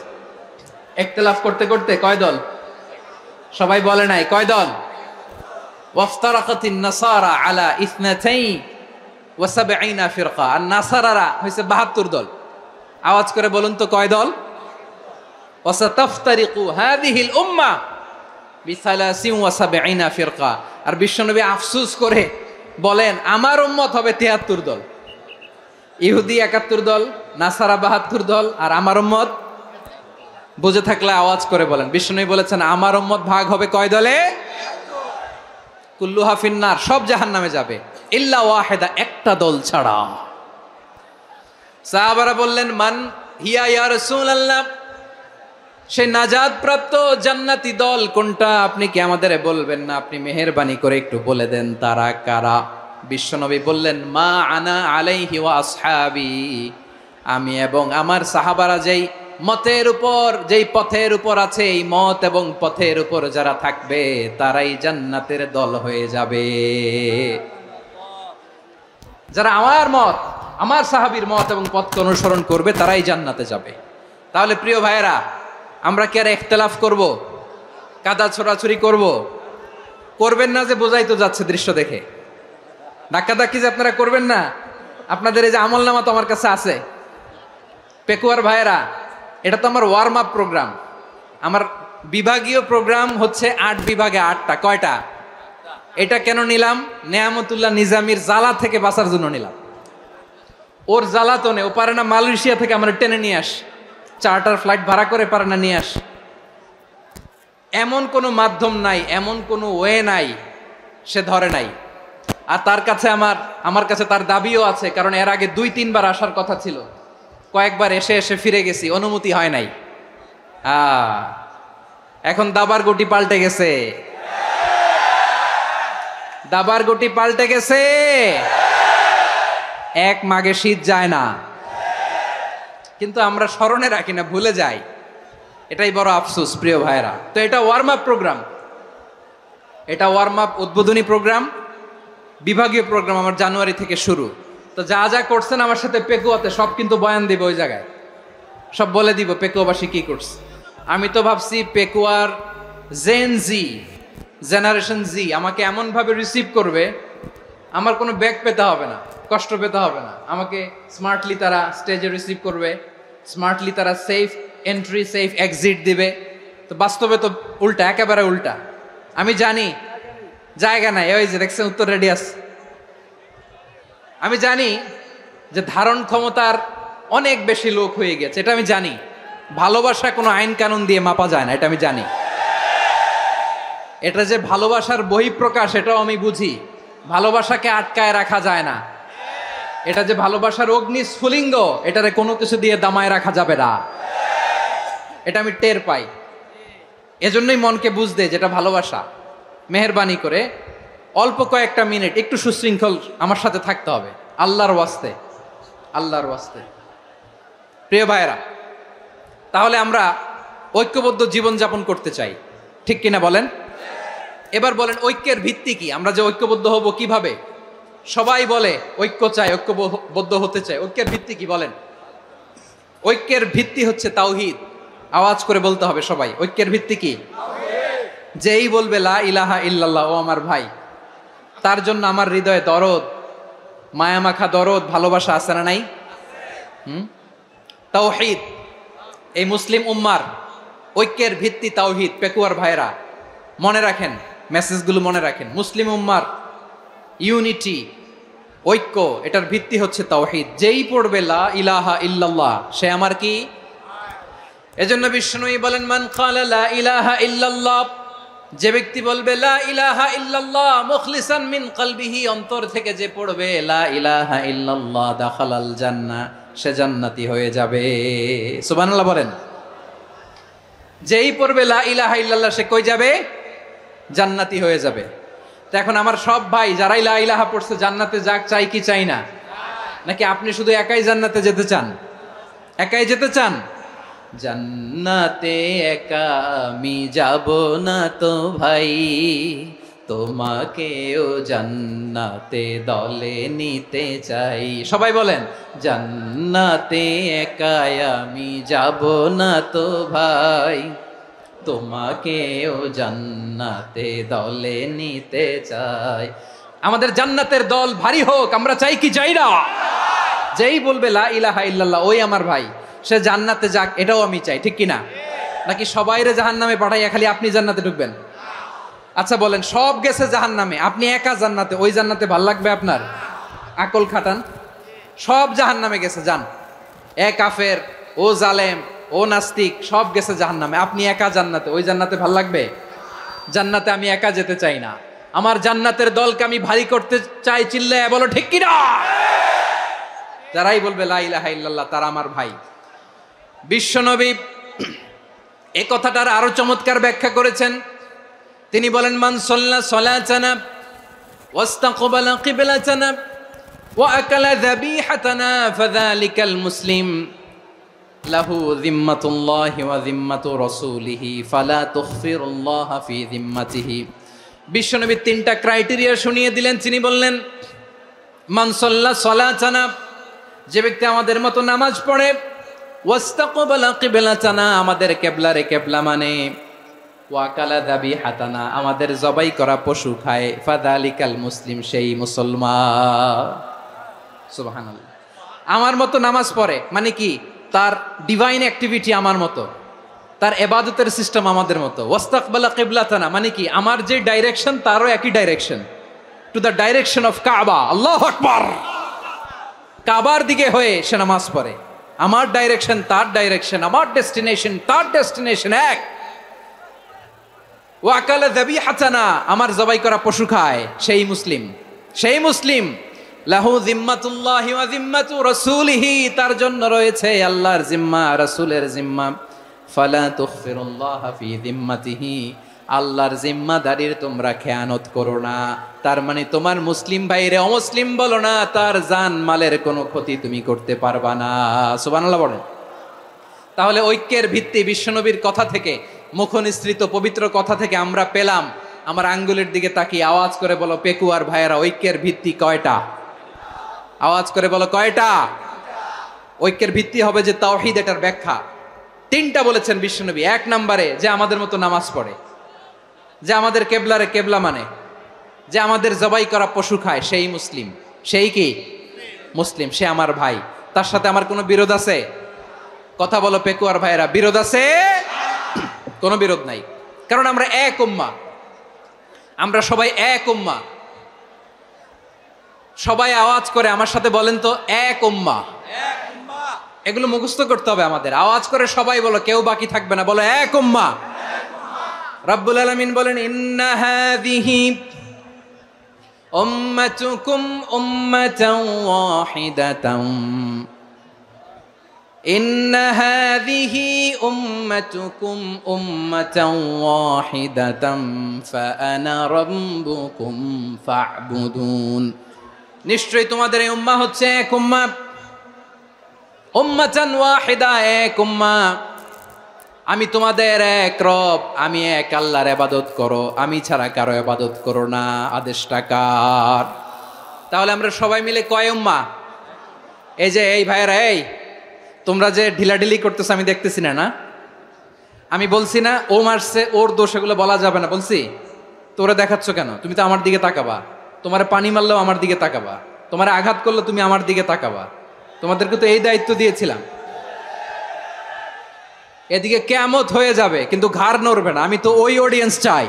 ইখতিলাফ করতে করতে কয় দল? সবাই বলে নাই কয় দল? ওয়াফতারাকাতিন নাসারা আলা 72 ফিরকা। আর নাসারারা হইছে 72 দল। আওয়াজ করে বলুন তো কয় দল? ওয়াসাতাফতারিকু হাযিহিল উম্মাহ বি73 ফিরকা। আর বিশ্বনবী আফসোস করে বলেন আমার উম্মত হবে 73 দল। ইহুদি 71 দল, নাসারা 72 দল, আর আমার উম্মত বুঝে থাকলে আওয়াজ করে বলেন। বিশ্বনবী বলেছেন আমার উম্মত ভাগ হবে কয় দলে? কুল্লুহা ফিন্নার, সব জাহান্নামে যাবে, ইল্লা ওয়াহিদা, একটা দল ছাড়া। সাহাবারা বললেন মান হিয়া ইয়া রাসূলুল্লাহ, সেই নাজাত প্রাপ্ত জান্নাতি দল কোনটা? আপনি কি আমাদের বলবেন না? আপনি মেহেরবানি করে একটু বলে দেন তারা কারা। বিশ্বনবী বললেন মা আনা আলাইহি ওয়া আসহাবি, আমি এবং আমার সাহাবারা যেই মতের উপর, যেই পথের উপর আছে, এই মত এবং পথের উপর যারা থাকবে তারাই জান্নাতের দল হয়ে যাবে। যারা আমার মত, আমার সাহাবীর মত এবং পথকে অনুসরণ করবে তারাই জান্নাতে যাবে। তাহলে প্রিয় ভাইয়েরা, আমরা কি আর ইখতিলাফ করব? কাদা ছোড়াছুরি করব? করবেন না যে বোঝাই তো যাচ্ছে দৃশ্য দেখে। ধাক্কাধাক্কি যে আপনারা করবেন না। আপনাদের এই যে আমলনামা তো আমার কাছে আছে। পেকুয়ার ভাইয়েরা, এটা তো আমার ওয়ার্ম আপ প্রোগ্রাম। আমার বিভাগীয় প্রোগ্রাম হচ্ছে 8 বিভাগে 8টা। কয়টা? এটা কেন নিলাম? নেয়ামতুল্লাহ নিজামীর জ্বালা থেকে বাঁচার জন্য নিলাম। ওর জ্বালাতনে ও পারে না মালয়েশিয়া থেকে আমরা টেনে নিয়ে আস, চার্টার ফ্লাইট ভাড়া করে পারে না নিয়ে আস। এমন কোনো মাধ্যম নাই, এমন কোনো ওয়ে নাই সে ধরে নাই। আর তার কাছে আমার কাছে তার দাবিও আছে, কারণ এর আগে 2-3 বার আসার কথা ছিল। কয়েকবার এসে এসে ফিরে গেছি, অনুমতি হয় নাই। এখন দাবার গুটি পাল্টে গেছে, দাবার গুটি পাল্টে গেছে। এক মাঘে শীত যায় না, কিন্তু আমরা স্মরণে রাখি না, ভুলে যাই। এটাই বড় আফসোস প্রিয় ভাইরা। তো এটা ওয়ার্ম আপ প্রোগ্রাম, এটা ওয়ার্ম আপ উদ্বোধনী প্রোগ্রাম, বিভাগীয় প্রোগ্রাম আমার জানুয়ারি থেকে শুরু। তো যা যা করছেন আমার সাথে পেকুয়াতে সব কিন্তু বয়ান দিব, ওই জায়গায় সব বলে দিব পেকুয়াবাসী কি করছে। আমি তো ভাবছি পেকুয়ার জেনারেশন জি আমাকে এমনভাবে রিসিভ করবে, আমার কোনো ব্যাক পেতে হবে না, কষ্ট পেতে হবে না। আমাকে স্মার্টলি তারা স্টেজে রিসিভ করবে, স্মার্টলি তারা সেফ এন্ট্রি সেফ এক্সিট দিবে। তো বাস্তবে তো উল্টা, একেবারে উল্টা। আমি জানি জায়গা নাই, ওই যে দেখছেন উত্তর রেডি আছে। আমি জানি যে ধারণ ক্ষমতার অনেক বেশি লোক হয়ে গেছে, এটা আমি জানি। ভালোবাসা কোনো আইন কানুন দিয়ে মাপা যায় না, এটা আমি জানি। এটা যে ভালোবাসার বহিঃপ্রকাশ এটাও আমি বুঝি। ভালোবাসাকে আটকায় রাখা যায় না। এটা যে ভালোবাসার অগ্নি স্ফুলিঙ্গ, এটারে কোনো কিছু দিয়ে দামায় রাখা যাবে না, এটা আমি টের পাই। এজন্যই মনকে বুঝতে যেটা ভালোবাসা। মেহেরবানি করে অল্প কয়েকটা মিনিট একটু সুশৃঙ্খল আমার সাথে থাকতে হবে, আল্লাহর ওয়াস্তে, আল্লাহর ওয়াস্তে। প্রিয় ভাইয়েরা, তাহলে আমরা ঐক্যবদ্ধ জীবনযাপন করতে চাই, ঠিক কিনা বলেন? এবার বলেন ঐক্যের ভিত্তি কি? আমরা যে ঐক্যবদ্ধ হব কিভাবে? সবাই বলে ঐক্য চাই, ঐক্যবদ্ধ হতে চাই। ঐক্যের ভিত্তি কি বলেন? ঐক্যের ভিত্তি হচ্ছে তাওহীদ। আওয়াজ করে বলতে হবে সবাই, ঐক্যের ভিত্তি কি? যেই বলবে লা ইলাহা ইল্লাল্লাহ, ও আমার ভাই, তার জন্য আমার হৃদয়ে দরদ, মায়ামাখা দরদ, ভালোবাসা আছে না নাই? তাওহীদ, এই মুসলিম উম্মার ঐক্যের ভিত্তি তাওহীদ। পেকুয়ার ভাইরা মনে রাখেন, মেসেজগুলো মনে রাখেন। মুসলিম উম্মার ইউনিটি, ঐক্য, এটার ভিত্তি হচ্ছে তাওহীদ। যেই পড়বে লা ইলাহা ইল্লাল্লাহ সে আমার কি? এজন্য বিষ্ণুই বলেন মান ক্বালা লা ইলাহা ইল্লাল্লাহ, যে ব্যক্তি বলবে লা ইলাহা ইল্লাল্লাহ মুখলিসান মিন কলবিহি, অন্তর থেকে যে পড়বে লা ইলাহা ইল্লাল্লাহ, দাখালাল জান্নাহ, সে জান্নাতি হয়ে যাবে। সুবহানাল্লাহ বলেন। যেই পড়বে লা ইলাহা ইল্লাল্লাহ সে কই যাবে? জান্নাতি হয়ে যাবে। তো এখন আমার সব ভাই যারাই লা ইলাহা পড়ছে জান্নাতে যাক, চাই কি চাই না? নাকি আপনি শুধু একাই জান্নাতে যেতে চান? একাই যেতে চান? জান্নাতে একা আমি যাব না তো ভাই, তোমাকেও জান্নাতে দলে নিতে চাই। সবাই বলেন, জান্নাতে একাই আমি যাব না তো ভাই, তোমাকেও জান্নাতে দলে নিতে চাই। আমাদের জান্নাতের দল ভারী হোক, আমরা চাই কি চাই না? যেই বলবে লা ইলাহা ইল্লাল্লাহ ওই আমার ভাই, সে জান্নাতে যাক, এটাও আমি চাই, ঠিক কিনা? নাকি সবাইরে জাহান্নামে পাঠাইয়া খালি আপনি জান্নাতে ঢুকবেন? আচ্ছা বলেন, সব গেছে জাহান্নামে, আপনি একা জান্নাতে, ওই জান্নাতে ভাল লাগবে আপনার? আকল খাটান। সব জাহান্নামে গেছে, যান। এ কাফের, ও জালেম, ও নাস্তিক, সব গেছে জাহান্নামে, আপনি একা জান্নাতে, ওই জান্নাতে ভাল লাগবে? জান্নাতে আমি একা যেতে চাই না, আমার জান্নাতের দলকে আমি ভারী করতে চাই। চিল্লায় বলো ঠিক কিনা? যারাই বলবে লা ইলাহা ইল্লাল্লাহ তারা আমার ভাই। বিশ্বনবী এই কথাটার আরো চমৎকার ব্যাখ্যা করেছেন। তিনি বলেন, মান সাল্লা সালাতানা ওয়াস্তাকবালা কিবলাতানা ওয়া আকালা যাবিহাতানা ফাযালিকাল মুসলিম লাহু যিম্মাতুল্লাহি ওয়া যিম্মাতু রাসূলিহি ফালা তুখফিরুল্লাহা ফি যিম্মাতিহি। বিশ্বনবী তিনটা ক্রাইটেরিয়া শুনিয়ে দিলেন। তিনি বললেন, মান সাল্লা সালাতানা, যে ব্যক্তি আমাদের মতো নামাজ পড়ে, ওয়াস্তাকবালা কিবলাতানা, আমাদের কিবলারে কিবলা মানে, ওয়াকালা যাবিহাতানা, আমাদের জবাই করা পশু খায়, ফাযালিকাল মুসলিম, সেই মুসলমান। সুবহানাল্লাহ। আমার মতো নামাজ পড়ে মানে কি? তার ডিভাইন অ্যাক্টিভিটি আমার মতো, তার ইবাদতের সিস্টেম আমাদের মতো। ওয়াস্তাকবালা কিবলাতানা মানে কি? আমার যে ডাইরেকশন তারও একই direction, to the direction of কাবা। আল্লাহু আকবার। কাবার দিকে হয়ে সে নামাজ পড়ে, আমার ডাইরেকশন তার ডাইরেকশন, আমার ডেস্টিনেশন তার ডেস্টিনেশন এক। ওয়াকালা যাবিহাতানা, আমার জবাই করা পশু খায়, সেই মুসলিম, সেই মুসলিম। লাহু যিম্মাতুল্লাহি ওয়া যিম্মাতু রাসূলিহি, তার জন্য রয়েছে আল্লাহর জিম্মা, রাসূলের জিম্মা। ফালা তুখফিরুল্লাহা ফি যিম্মাতিহি, আল্লাহর জিম্মাদারির তোমরা খেয়ানত করো না। তার মানে তোমার মুসলিম ভাইরে অমুসলিম বলো না, তার জান মালের কোনো ক্ষতি তুমি করতে পারবা না। সুবহানাল্লাহ বলেন। তাহলে ঐক্যের ভিত্তি বিশ্বনবীর কথা থেকে, মুখনিসৃত পবিত্র কথা থেকে আমরা পেলাম। আমার আঙ্গুলের দিকে তাকিয়ে আওয়াজ করে বলো পেকুয়ার ভাইয়েরা, ঐক্যের ভিত্তি কয়টা? আওয়াজ করে বলো কয়টা? ঐক্যের ভিত্তি হবে যে তাওহীদ, এটার ব্যাখ্যা তিনটা বলেছেন বিশ্বনবী। এক নম্বরে, যে আমাদের মতো নামাজ পড়ে, যে আমাদের কেবলারে কেবলা মানে, যে আমাদের জবাই করা পশু খায়, সেই মুসলিম। সেই কি মুসলিম? সে আমার ভাই। তার সাথে আমার কোনো বিরোধ আছে? কথা বলো পেকুয়ার ভাইয়েরা, বিরোধ আছে? কোনো বিরোধ নাই, কারণ আমরা এক উম্মাহ, আমরা সবাই এক উম্মাহ। সবাই আওয়াজ করে আমার সাথে বলেন তো, এক উম্মাহ। এগুলো মুখস্থ করতে হবে আমাদের। আওয়াজ করে সবাই বলো, কেউ বাকি থাকবে না, বলো এক উম্মাহ। রব্বুল আলামিন বলেন, ইন্না হাযিহি উম্মাতুকুম উম্মাতান ওয়াহিদাতান, ইন্না হাযিহি উম্মাতুকুম উম্মাতান ওয়াহিদাতান ফাআনা রাব্বুকুম ফা'বুদুন। নিশ্চয়ই তোমাদের এই উম্মাহ হচ্ছে এক উম্মাহ, উম্মাতান ওয়াহিদা, এক উম্মাহ। আমি তোমাদের এক রব, আমি এক আল্লাহর ইবাদত করো, আমি ছাড়া কারো ইবাদত করো না। আদেশটা কার? তাহলে আমরা সবাই মিলে কয় উম্মাহ? এই যে এই ভাইয়েরা, এই তোমরা যে ঢিলাঢিলি করতেছো আমি দেখতেছি না, না? আমি বলছি না ও মারছে, ওর দোষ, এগুলো বলা যাবে না বলছি? তোরা দেখাচ্ছ কেন? তুমি তো আমার দিকে তাকাবা। তোমার পানি মারলেও আমার দিকে তাকাবা, তোমার আঘাত করলে তুমি আমার দিকে তাকাবা। তোমাদেরকে তো এই দায়িত্ব দিয়েছিলাম। এদিকে কিয়ামত হয়ে যাবে কিন্তু ঘাড় নড়বে না, আমি তো ওই অডিয়েন্স চাই।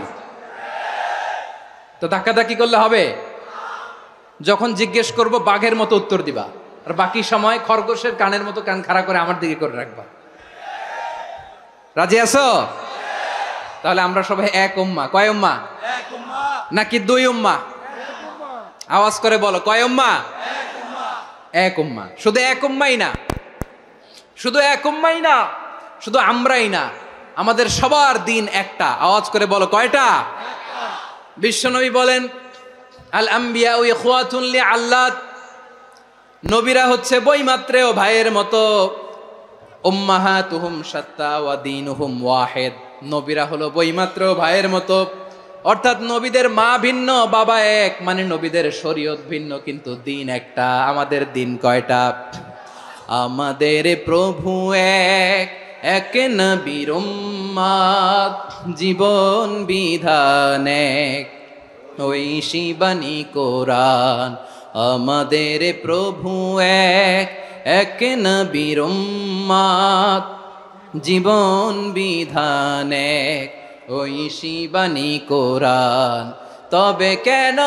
তো ধাক্কাধাক্কি করলে হবে? যখন জিজ্ঞেস করব বাঘের মতো উত্তর দিবা, আর বাকি সময় খরগোশের কানের মতো কান খাড়া করে আমার দিকে করে রাখবা। রাজি আছো? তাহলে আমরা সবাই এক উম্মাহ। কয় উম্মাহ? নাকি দুই উম্মাহ? আওয়াজ করে বলো, কয় উম্মাহ? এক উম্মাহ। শুধু এক উম্মাই না, শুধু এক উম্মাই না, শুধু আমরাই না, আমাদের সবার দিন একটা। আওয়াজ করে বলো কয়টা? বিশ্বনবী বলেন, আল আম্বিয়া ইখওয়াতুন লিআল্লাত, নবীরা হচ্ছে বৈমাত্রেয় ভাইয়ের মতো। উম্মাহাতুহুম শাত্তা ওয়া দীনুহুম ওয়াহিদ, নবীরা হলো বৈমাত্রেয় ভাইয়ের মতো, অর্থাৎ নবীদের মা ভিন্ন, বাবা এক, মানে নবীদের শরীয়ত ভিন্ন, কিন্তু দিন একটা। আমাদের দিন কয়টা? আমাদের প্রভু এক, এক নবীর উম্মত, জীবন বিধান এক, ঐশী বাণী কোরআন। আমাদের প্রভু এক, এক নবীর উম্মত, জীবন বিধান এক, ঐশী বাণী কোরআন। তবে কেন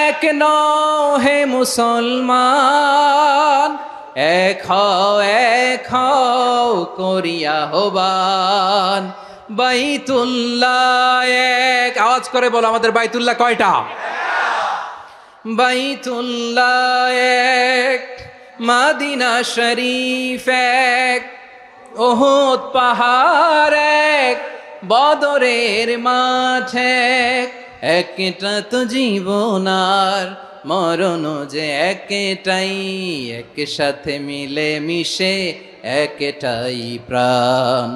এক নও হে মুসলমান, এক হও করিয়া হবান। বাইতুল্লাহ এক, আওয়াজ করে বলো আমাদের বাইতুল্লাহ কয়টা? বাইতুল্লাহ এক, মদিনা শরীফ এক, উহুদ পাহাড় এক, বদরের মাঠ এক। একটা তো জীবন আর মরণ যে একটাই, একসাথে মিলে মিশে একটাই প্রাণ।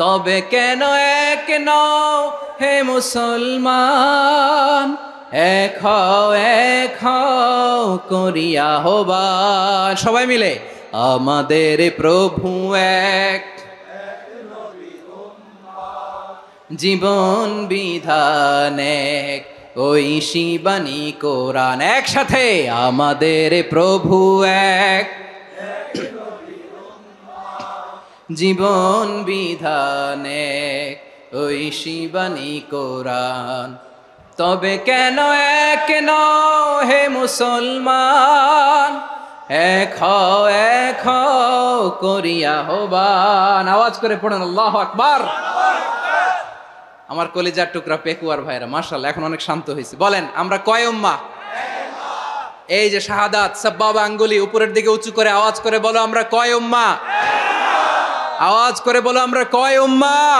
তবে কেন এক নও হে মুসলমান, এক হও করিয়া হবান। সবাই মিলে আমাদের প্রভু এক, জীবন বিধান এক, ঐশী বাণী কোরআন। একসাথে আমাদের প্রভু এক, জীবন বিধান এক, ঐশী বাণী কোরআন। তবে কেন এক নও হে মুসলমান, এক হও করিয়া হবান। আওয়াজ করে পড়েন আল্লাহু আকবার। আমার কলিজার টুকরা পেকুয়ার ভাইরা মাশাআল্লাহ এখন অনেক শান্ত হয়েছে। বলেন আমরা কয় উম্মাহ? এই যে শাহাদাত সাব্বাবা আঙ্গুলি উপরের দিকে উঁচু করে আওয়াজ করে বলো আমরা কয় উম্মাহ? আওয়াজ করে বলো আমরা কয় উম্মাহ?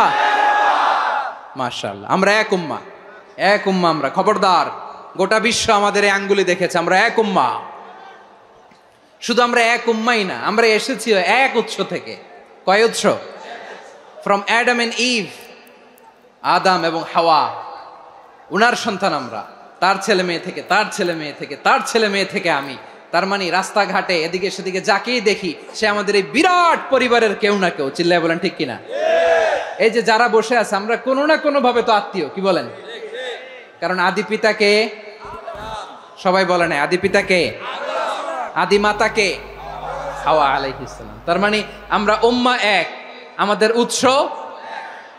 মাশাআল্লাহ আমরা এক উম্মাহ, এক উম্মাহ আমরা। খবরদার, গোটা বিশ্ব আমাদের এই আঙ্গুলি দেখেছে, আমরা এক উম্মাহ। শুধু আমরা এক উম্মাই না, আমরা এসেছি এক উৎস থেকে। কয় উৎস? ফ্রম অ্যাডাম এন্ড ইভ, আদাম এবং হাওয়া, উনার সন্তান আমরা। তার ছেলে মেয়ে থেকে, তার ছেলে মেয়ে থেকে, তার ছেলে মেয়ে থেকে আমি। তার মানে রাস্তাঘাটে এদিকে সেদিকে যাকেই দেখি সে আমাদের এই বিরাট পরিবারের কেউ না কেউ। চিল্লায় বলেন ঠিক কিনা? এই যে যারা বসে আছে আমরা কোনো না কোনো ভাবে তো আত্মীয়, কি বলেন? কারণ আদি পিতাকে সবাই বলে না, আদি পিতাকে, আদি মাতাকে হাওয়া আলাইহিস সালাম। তার মানে আমরা উম্মাহ এক, আমাদের উৎস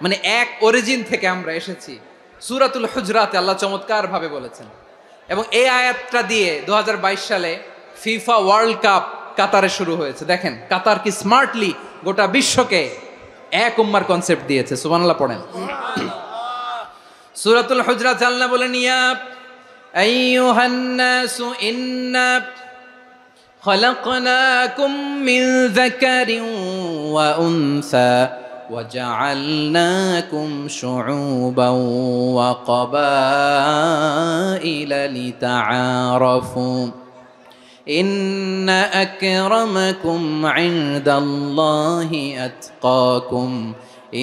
মানে এক অরিজিন থেকে আমরা এসেছি। সূরাতুল হুজরাতে আল্লাহ চমৎকার ভাবে বলেছেন। এবং এই আয়াতটা দিয়ে 2022 সালে ফিফা ওয়ার্ল্ড কাপ কাতারে শুরু হয়েছে। দেখেন কাতার কি স্মার্টলি গোটা বিশ্বকে এক উম্মার কনসেপ্ট দিয়েছে। সুবহানাল্লাহ পড়েন। সূরাতুল হুজরাত আল্লাহ বলেন, ইয়া আইয়ুহান নাসু ইন্না খলাকনাকুম মিন যাকারিন ওয়া উনসা وجعلناكم شعوبا وقبائل لتعارفوا إن أكرمكم عند الله أتقاكم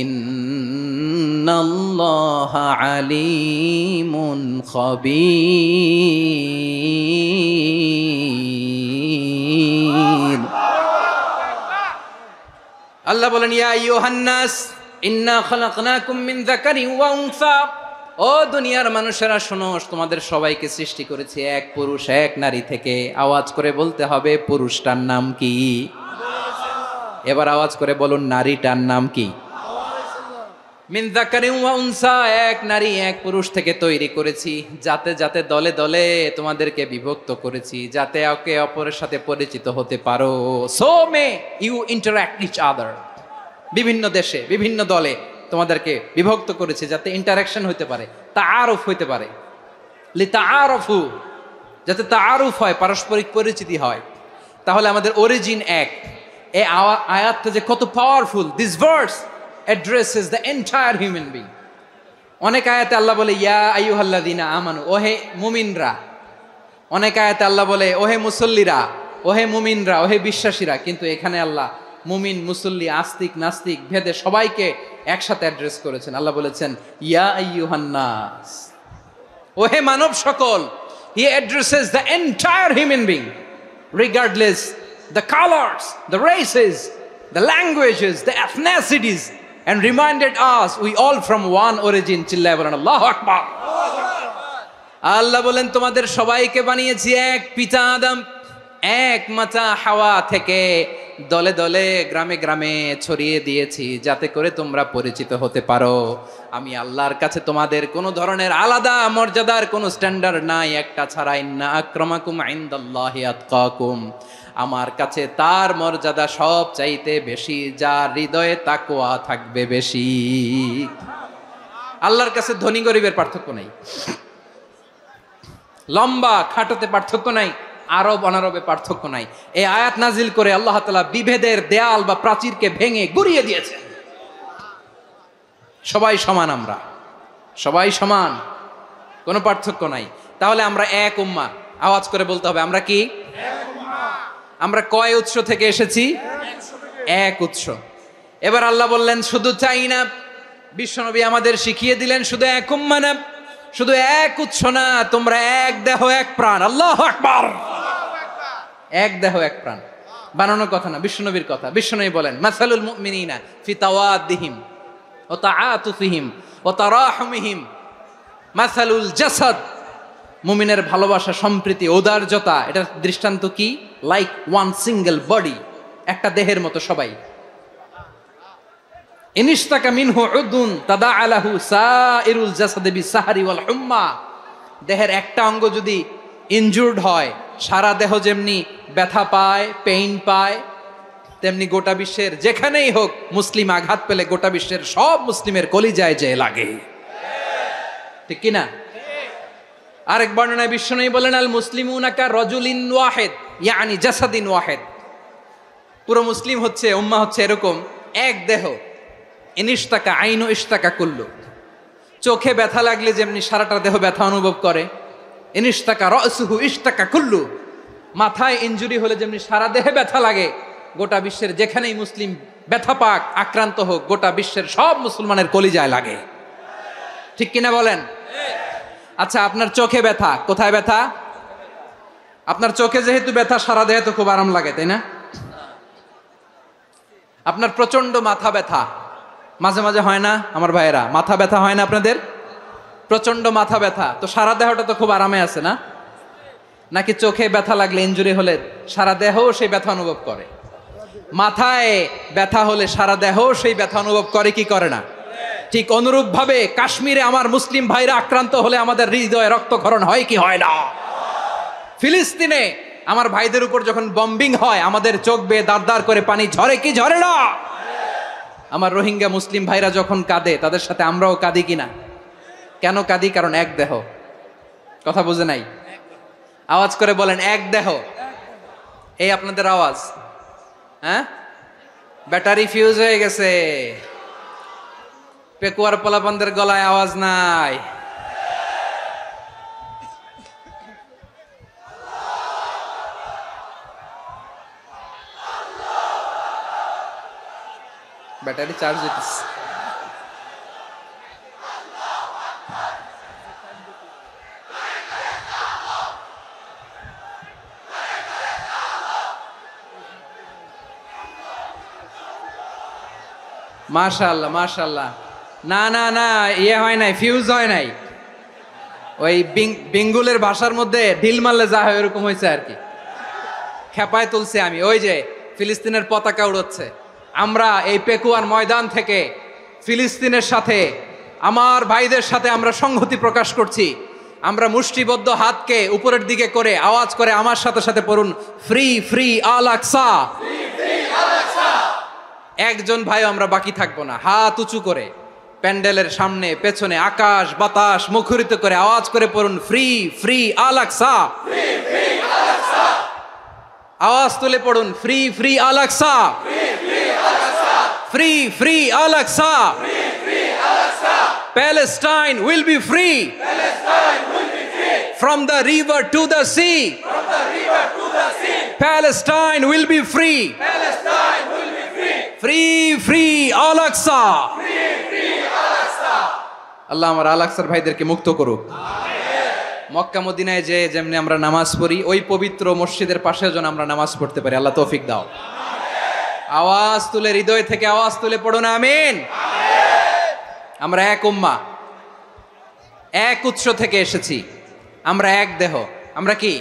إن الله عليم خبير। আল্লাহ বলেন, ইয়া আইয়ুহান নাস ইন্না খালাকনাকুম মিন যাকারিন ওয়া উনসা, ও দুনিয়ার মানুষেরা শোনো, তোমাদের সবাইকে সৃষ্টি করেছি এক পুরুষ এক নারী থেকে। আওয়াজ করে বলতে হবে পুরুষটার নাম কি? এবার আওয়াজ করে বলুন নারীটার নাম কি? মিন যাকারিন ওয়া উনসা, এক নারী এক পুরুষ থেকে তৈরি করেছি। যাতে যাতে দলে দলে তোমাদেরকে বিভক্ত করেছি, যাতে একে অপরের সাথে পরিচিত হতে পারো। So may you interact each other. বিভিন্ন দেশে বিভিন্ন দলে তোমাদেরকে বিভক্ত করেছি যাতে ইন্টারাকশন হতে পারে, তাআরুফ হতে পারে। লিতাআরফু, যাতে তাআরুফ হয়, পারস্পরিক পরিচিতি হয়। তাহলে আমাদের অরিজিন এক। এই আয়াতটা যে কত powerful. This verse addresses the entire human being. অনেক আয়াতে আল্লাহ বলে ইয়া আইয়ুহাল্লাযীনা আমানু, ওহে মুমিনরা। অনেক আয়াতে আল্লাহ বলে ওহে মুসল্লিরা, ওহে মুমিনরা, ওহে বিশ্বাসীরা। কিন্তু এখানে আল্লাহ মুমিন মুসল্লি আস্তিক নাস্তিক ভেদে সবাইকে একসাথে অ্যাড্রেস করেছেন। আল্লাহ বলেছেন ইয়া আইয়ুহান নাস, ও হে মানব সকল, he addresses the entire human being regardless the colors, the races, the languages, the ethnicities, and reminded us we all from one origin. চিল্লায় বলেন আল্লাহু আকবার। আল্লাহ বলেন তোমাদের সবাইকে বানিয়েছি এক পিতা আদম, এক মাতা হাওয়া থেকে, দলে দলে গ্রামে গ্রামে ছড়িয়ে দিয়েছি যাতে করে তোমরা পরিচিত হতে পারো। আমি আল্লাহর কাছে তোমাদের কোনো ধরনের আলাদা মর্যাদার কোনো স্ট্যান্ডার্ড নাই একটা ছাড়া। ইন্না আক্রামাকুম ইনদাল্লাহি আতকাকুম, আমার কাছে তার মর্যাদা সব চাইতে বেশি যার হৃদয়ে তাকওয়া থাকবে বেশি। আল্লাহর কাছে ধনী গরিবের পার্থক্য নাই, লম্বা খাটোতে পার্থক্য নাই, আরব অনারবে পার্থক্য নাই। এই আয়াত নাজিল করে আল্লাহ তাআলা বিভেদের দেয়াল বা প্রাচীরকে ভেঙে গুড়িয়ে দিয়েছেন। সবাই সমান, আমরা সবাই সমান, কোনো পার্থক্য নাই। তাহলে আমরা এক উম্মাহ, আওয়াজ করে বলতে হবে আমরা কি? আমরা কয় উৎস থেকে এসেছি? এক উৎস। এবার আল্লাহ বললেন শুধু চাই না, বিশ্বনবী আমাদের শিখিয়ে দিলেন শুধু এক উম্মাহ না, শুধু এক উৎস না, তোমরা এক দেহ এক প্রাণ। আল্লাহু আকবার। এক দেহ এক প্রাণ বানানোর কথা না, বিশ্বনবীর কথা। বিশ্বনবী বলেন মাসালুল মুমিনিনা ফি তাওয়াদ্দিহিম ওয়া তাআতুফিহিম ওয়া তারাহুমিহিম মাসালুল জাসাদ, মুমিনের ভালোবাসা, সম্প্রীতি, ঔদার্যতা, এটা দৃষ্টান্ত কি? লাইক ওয়ান সিঙ্গেল বডি, একটা দেহের মতো সবাই। ইনিশতাকা মিনহু উদুন তাদাআলাহু সাইরুল জাসাদি বিসাহরি ওয়াল হুম্মা, দেহের একটা অঙ্গ যদি ইনজুর্ড হয় সারা দেহ যেমনি ব্যথা পায়, পেইন পায়, তেমনি গোটা বিশ্বের যেখানেই হোক মুসলিম আঘাত পেলে গোটা বিশ্বের সব মুসলিমের কলিজায় যে লাগে, ঠিক কিনা? আরেক বর্ণনায় বিশ্বনবী বলেন আল মুসলিমুনা কা রাজুলিন ওয়াহিদ ইয়ানি জাসাদিন ওয়াহিদ, পুরো মুসলিম হচ্ছে, উম্মাহ হচ্ছে এরকম এক দেহ। ইনিশতাকা আইনু ইশতাকা কুল্লু, চোখে ব্যথা লাগলে যেমনি সারাটা দেহ ব্যথা অনুভব করে, ইনিশতাকা রাসুহু ইশতাকা কুল্লু, মাথায় ইনজুরি হলে যেমনি সারা দেহে ব্যথা লাগে, গোটা বিশ্বের যেখানেই মুসলিম ব্যথা পাক, আক্রান্ত হোক, গোটা বিশ্বের সব মুসলমানের কলিজায় লাগে, ঠিক কিনা বলেন? আচ্ছা, আপনার চোখে ব্যথা, কোথায় ব্যথা? আপনার চোখে যেহেতু ব্যথা, সারা দেহে তো খুব আরাম লাগে, তাই না? আপনার প্রচন্ড মাথা ব্যথা মাঝে মাঝে হয় না আমার ভাইয়েরা? মাথা ব্যথা হয় না আপনাদের? প্রচন্ড মাথা ব্যথা, তো সারা দেহটা তো খুব আরামে আছে না? নাকি চোখে ব্যথা লাগলে, ইনজুরি হলে সারা দেহ সেই ব্যথা অনুভব করে? মাথায় ব্যথা হলে সারা দেহ সেই ব্যথা অনুভব করে কি করে না? ঠিক অনুরূপ ভাবে কাশ্মীরে আমার মুসলিম ভাইরা আক্রান্ত হলে আমাদের হৃদয়ে রক্তক্ষরণ হয় কি হয় না? ফিলিস্তিনে আমার ভাইদের উপর যখন বম্বিং হয় আমাদের চোখ বেয়ে দাঁড় দাঁড় করে পানি ঝরে কি ঝরে না? আমার রোহিঙ্গা মুসলিম ভাইরা যখন কাঁদে তাদের সাথে আমরাও কাঁদি কিনা? কেন কাঁদি? কারণ এক দেহ। কথা বুঝে নাই? আওয়াজ করে বলেন এক দেহ। এই আপনাদের আওয়াজ, হ্যাঁ? ব্যাটারি ফিউজ হয়ে গেছে, পেকুয়ার পোলাপানদের গলায় আওয়াজ নাই। ব্যাটারি চার্জ হইতেছে। মাশাআল্লাহ মাশাআল্লাহ। না না না, ইয়ে হয় নাই, ফিউজ হয় নাই। ওই বেঙ্গুলের ভাষার মধ্যে ঢিল মারলে যা হয় ওরকম হয়েছে আর কি। খেপায় তুলছে আমি। ওই যে ফিলিস্তিনের পতাকা উড়াচ্ছে, আমরা এই পেকুয়ার ময়দান থেকে ফিলিস্তিনের সাথে, আমার ভাইদের সাথে আমরা সংহতি প্রকাশ করছি। আমরা মুষ্টিবদ্ধ হাতকে উপরের দিকে করে আওয়াজ করে আমার সাথে সাথে পড়ুন, ফ্রি ফ্রি আল আকসা। একজন ভাই আমরা বাকি থাকবো না। হাত উঁচু করে প্যান্ডেলের সামনে পেছনে আকাশ বাতাস মুখরিত করে আওয়াজ করে পড়ুন, ফ্রি ফ্রি আল আকসা। আওয়াজ তুলে পড়ুন, free free Al Aqsa, free free Al Aqsa. Palestine will be free from the river to the sea. Palestine will be free. Free free Al Aqsa. আল্লাহ আমার আল আকসার ভাইদেরকে মুক্ত করুক। মক্কা মদিনায় যে যেমনি আমরা নামাজ পড়ি, ওই পবিত্র মসজিদের পাশেও যেন আমরা নামাজ পড়তে পারি। আল্লাহ তৌফিক দাও। আওয়াজ তুলে, হৃদয় থেকে আওয়াজ তুলে পড়ো না আমিন। আমরা এক উম্মাহ, এক উৎস থেকে এসেছি, আমরা এক দেহ। আমরা কি?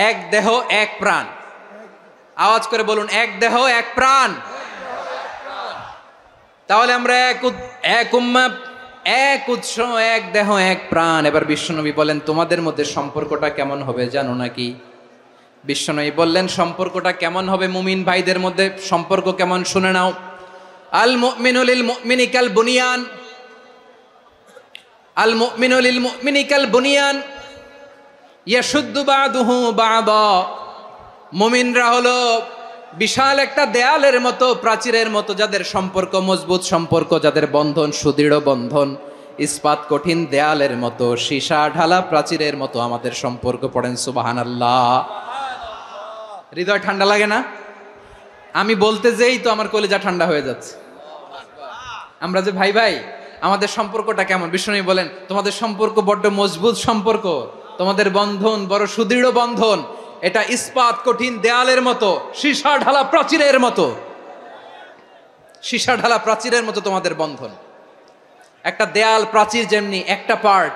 এক দেহ এক প্রাণ। আওয়াজ করে বলুন, এক দেহ এক প্রাণ। তাহলে আমরা এক উম্মাহ, এক উৎস, এক দেহ এক প্রাণ। এবার বিশ্বনবী বলেন, তোমাদের মধ্যে সম্পর্কটা কেমন হবে জানো নাকি? বিশ্বনবী বললেন, সম্পর্কটা কেমন হবে? মুমিন ভাইদের মধ্যে সম্পর্ক কেমন শুনে নাও। আল মুমিনু লিল মুমিনি কাল বুনিয়ান, আল মুমিনু লিল মুমিনি কাল বুনিয়ান ইয়াশুদ্দু বাদুহু বাদা। মুমিনরা হলো বিশাল একটা দেয়ালের মতো, প্রাচীরের মতো, যাদের সম্পর্ক মজবুত সম্পর্ক, যাদের বন্ধন সুদৃঢ় বন্ধন, ইস্পাত কঠিন দেয়ালের মতো, সীসা ঢালা প্রাচীরের মতো আমাদের সম্পর্ক। পড়েন সুবহানাল্লাহ। হৃদয় ঠান্ডা লাগে না? আমি বলতে যেই তো আমার কলিজা ঠান্ডা হয়ে যাচ্ছে। আমরা যে ভাই ভাই, আমাদের সম্পর্কটা কেমন? বিষ্ণু বলেন, তোমাদের সম্পর্ক বড্ড মজবুত সম্পর্ক, তোমাদের বন্ধন বড় সুদৃঢ় বন্ধন, এটা ইস্পাত কঠিন দেয়ালের মতো, সীসা ঢালা প্রাচীরের মতো, সীসা ঢালা প্রাচীরের মতো তোমাদের বন্ধন। একটা দেয়াল প্রাচীর যেমনি একটা part,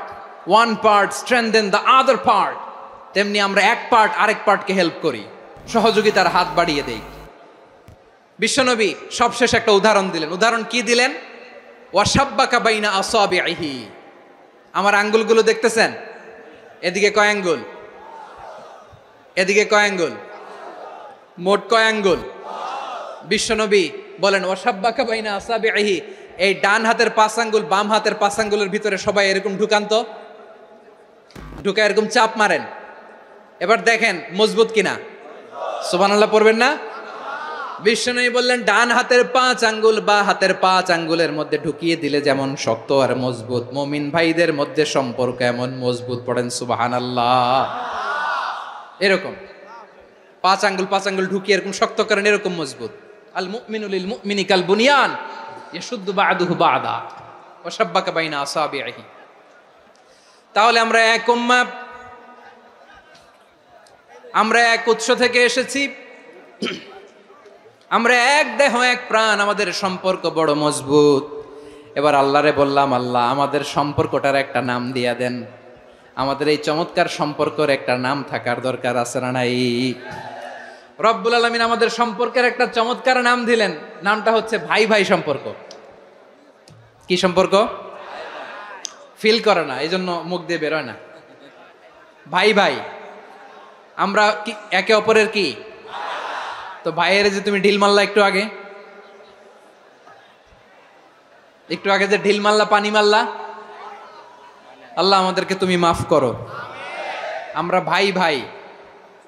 one part strengthen the other part, তেমনি আমরা এক পার্ট আরেক পার্টকে হেল্প করি, সহযোগিতার হাত বাড়িয়ে দেই। বিশ্বনবী সবশেষ একটা উদাহরণ দিলেন। উদাহরণ কি দিলেন? ওয়াশাব্বাকা বাইনা আসাবিহি। আমার আঙ্গুলগুলো দেখতেছেন? এদিকে কয় আঙ্গুল, এদিকে কয় আঙ্গুল, মোট কয় আঙ্গুল? বিশ্বনবী বলেন, ওয়াশাব্বাকা বাইনা আসাবিহি, এই ডান হাতের 5 আঙ্গুল বাম হাতের 5 আঙ্গুলের ভিতরে সবাই এরকম ঢুকান তো, ঢুকা এরকম চাপ মারেন। এবার দেখেন মজবুত কিনা। সুবহানাল্লাহ পড়বেন না? বিশ্বনবী বললেন, ডান হাতের 5 আঙ্গুল বা হাতের 5 আঙ্গুলের মধ্যে ঢুকিয়ে দিলে যেমন শক্ত আর মজবুত, মুমিন ভাইদের মধ্যে সম্পর্ক এমন মজবুত। পড়েন সুবহানাল্লাহ। এরকম 5 আঙ্গুল ঢুকিয়ে এরকম শক্ত করেন, এরকম মজবুত। আল মুমিনু লিল মুমিনি কাল বুনিয়ান ইয়াশুদ্দু বাদুহু বাদা ওয়া শাব্বাকা বাইনা আসাবিহি। তাহলে আমরা এক উম্মাহ, আমরা এক উৎস থেকে এসেছি, আমরা এক দেহ এক প্রাণ, আমাদের সম্পর্ক বড় মজবুত। এবার আল্লাহরে বললাম, আল্লাহ আমাদের সম্পর্কটার একটা নাম দিয়া দেন। আমাদের এই চমৎকার সম্পর্কের একটা নাম থাকার দরকার আছে না নাই? রব্বুল আলামিন আমাদের সম্পর্কের একটা চমৎকার নাম দিলেন। নামটা হচ্ছে ভাই ভাই সম্পর্ক। কি সম্পর্ক? ফিল করে না, এই জন্য মুখ দিয়ে বেরোয় না। ভাই ভাই, আমরা কি একে অপরের কি? তো ভাইয়ের যে তুমি ঢিল মারলা একটু আগে, একটু আগে যে ঢিল মারলা, পানি মারলা, আল্লাহ আমাদেরকে তুমি মাফ করো। আমরা ভাই ভাই,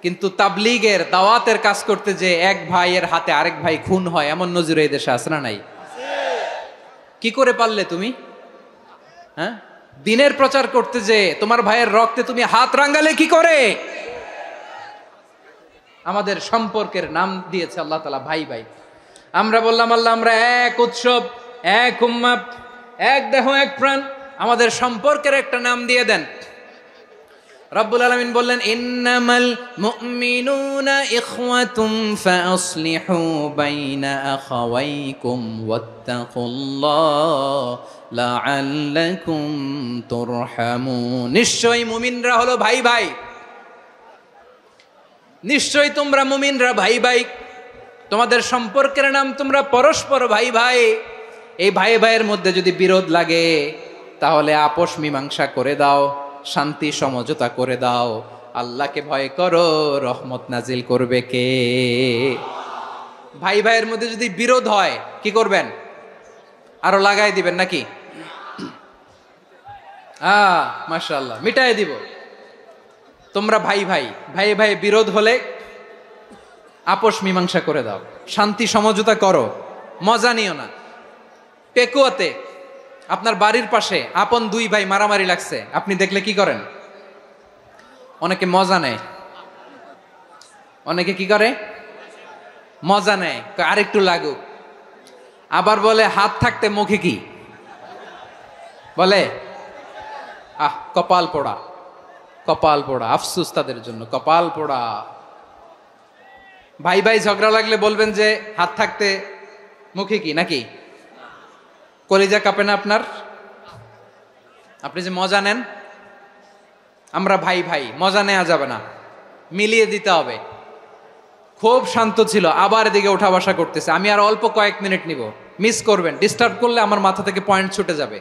কিন্তু তাবলীগের দাওয়াতের কাজ করতে যে এক ভাইয়ের হাতে আরেক ভাই খুন হয়, এমন নজির এই দেশে আছে না নাই? কি করে পারলে তুমি? হ্যাঁ, দিনের প্রচার করতে যে তোমার ভাইয়ের রক্তে তুমি হাত রাঙ্গালে কি করে? আমাদের সম্পর্কের নাম দিয়েছে আল্লাহ তাআলা ভাই ভাই। আমরা বললাম, আল্লাহ আমরা এক উৎসব, এক উম্মাহ, এক দেহ এক প্রাণ, আমাদের সম্পর্কের একটা নাম দিয়ে দেন। রব্বুল আলামিন বললেন, ইন্নামাল মুমিনুনা ইখওয়াতুম ফাসলিহু বাইনা আখাওয়াইকুম ওয়াত্তাকুল্লাহ লাআল্লাকুম তুরহামুন। নিশ্চয়ই মুমিনরা হলো ভাই ভাই, নিশ্চয়ই তোমরা মুমিনরা ভাই ভাই, তোমাদের সম্পর্কের নাম তোমরা পরস্পর ভাই ভাই। এই ভাই ভাইয়ের মধ্যে যদি বিরোধ লাগে তাহলে আপোষ মীমাংসা করে দাও, শান্তি সমঝোতা করে দাও। আল্লাহকে ভয় করো, রহমত নাজিল করবে কে? ভাই ভাইয়ের মধ্যে যদি বিরোধ হয় কি করবেন? আরো লাগাই দিবেন নাকি? মাশাআল্লাহ, মিটাই দিব। তোমরা ভাই ভাই, ভাই ভাই বিরোধ হলে আপোষ মীমাংসা করে দাও, শান্তি সমঝোতা করো, মজা নিও না। পেকুয়াতে আপনার বাড়ির পাশে আপন 2 ভাই মারামারি লাগছে, আপনি দেখলে কি করেন? অনেকে মজা নেয়। অনেকে কি করে? মজা নেয়, আরেকটু লাগুক। আবার বলে হাত থাকতে মুখে কি বলে? কপাল পোড়া, কপাল পোড়া, আফসুস তাদের জন্য, কপাল পোড়া। ভাই ভাই ঝগড়া লাগলে বলবেন যে হাত থাকতে মুখে কি নাকি? কলিজা কাঁপে না আপনার? আপনি যে মজা নেন, আমরা ভাই ভাই, মজা নেওয়া যাবে না, মিলিয়ে দিতে হবে। খুব শান্ত ছিল, আবার এদিকে ওঠা বসা করতেছে, আমি আর অল্প কয়েক মিনিট নিব, মিস করবেন, ডিস্টার্ব করলে আমার মাথা থেকে পয়েন্ট ছুটে যাবে।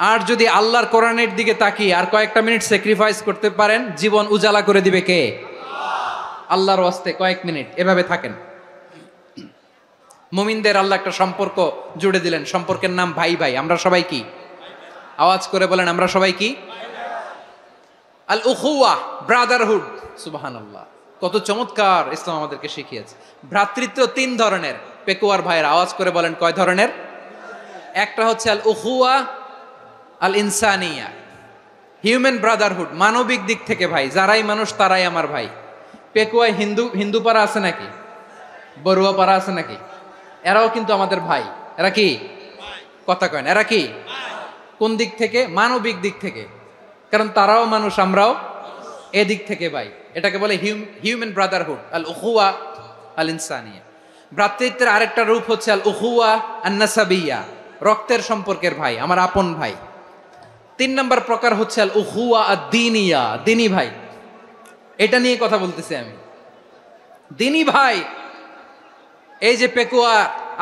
আর যদি আল্লাহর কোরআনের দিকে তাকিয়ে আর কয়েকটা মিনিট স্যাক্রিফাইস করতে পারেন, জীবন উজালা করে দিবে কে? আল্লাহর ওয়াস্তে কয়েক মিনিট এভাবে থাকেন। মুমিনদের আল্লাহ একটা সম্পর্ক জুড়ে দিলেন, সম্পর্কের নাম ভাই ভাই। আমরা সবাই কি? আওয়াজ করে বলেন, আমরা সবাই কি? আল উখুয়া, ব্রাদারহুড। সুবহানাল্লাহ, কত চমৎকার ইসলাম আমাদেরকে শিখিয়েছে। ভ্রাতৃত্ব তিন ধরনের। পেকুয়ার ভাইয়ের আওয়াজ করে বলেন, কয় ধরনের? একটা হচ্ছে আল উখুয়া আল ইনসানিয়া, হিউম্যান ব্রাদারহুড, মানবিক দিক থেকে ভাই, যারাই মানুষ তারাই আমার ভাই। পেকুয়ায় হিন্দু পাড়া আছে নাকি? বড়ুয়া পাড়া আছে নাকি? এরাও কিন্তু আমাদের ভাই। এরা কি? কথা কয় না, এরা কি? কোন দিক থেকে? মানবিক দিক থেকে, কারণ তারাও মানুষ, আমরাও এদিক থেকে ভাই। এটাকে বলে হিউম্যান ব্রাদারহুড, আল উখুয়া আল ইনসানিয়া। ভ্রাতৃত্বের আরেকটা রূপ হচ্ছে আল উখুয়া আন নাসাবিয়া, রক্তের সম্পর্কের ভাই, আমার আপন ভাই। তিন নম্বর প্রকার হচ্ছে আল উখুয়া আদ দ্বীনিয়া, দ্বীনি ভাই। এটা নিয়ে কথা বলতেছি আমি, দ্বীনি ভাই। এই যে পেকুয়া,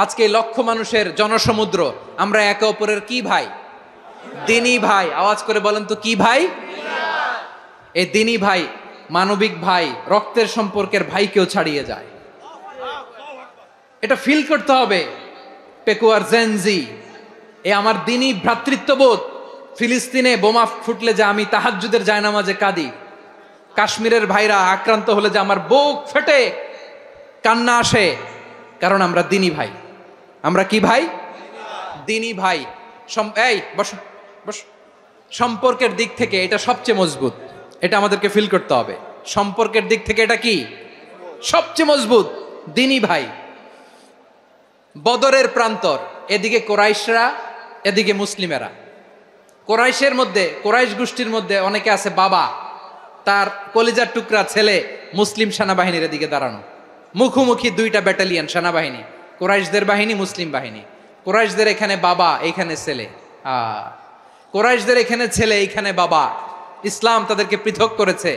আজকে লক্ষ মানুষের জনসমুদ্র, আমরা একে অপরের কি ভাই? দ্বীনি ভাই। আওয়াজ করে বলেন তো, কি ভাই? এই দ্বীনি ভাই, মানবিক ভাই, রক্তের সম্পর্কের ভাইকেও ছাড়িয়ে যায়। এটা ফিল করতে হবে। পেকুয়ার জেনজি, এ আমার দ্বীনি ভ্রাতৃত্ববোধ। ফিলিস্তিনে বোমা ফুটলে যে আমি তাহাজ্জুদের জায়নামাজে কাঁদি, কাশ্মীরের ভাইরা আক্রান্ত হলে যে আমার বুক ফেটে কান্না আসে, কারণ আমরা দ্বীনি ভাই। আমরা কি ভাই? দ্বীনি ভাই। এই বসো বসো। সম্পর্কের দিক থেকে এটা সবচেয়ে মজবুত, এটা আমাদেরকে ফিল করতে হবে। সম্পর্কের দিক থেকে এটা কি? সবচেয়ে মজবুত, দ্বীনি ভাই। বদরের প্রান্তর, এদিকে কোরাইশরা, এদিকে মুসলিমেরা। কোরাইশের মধ্যে, কোরাইশ গোষ্ঠীর মধ্যে অনেকে আছে বাবা, তার কলিজার টুকরা ছেলে মুসলিম সেনাবাহিনীর এদিকে দাঁড়ানো, মুখোমুখি দুইটা ব্যাটালিয়ন সেনাবাহিনী, কোরাইশদের বাহিনী, মুসলিম বাহিনী। কোরাইশদের এখানে বাবা, এইখানে ছেলে। কোরাইশদের এখানে ছেলে, এইখানে বাবা। ইসলাম তাদেরকে পৃথক করেছে।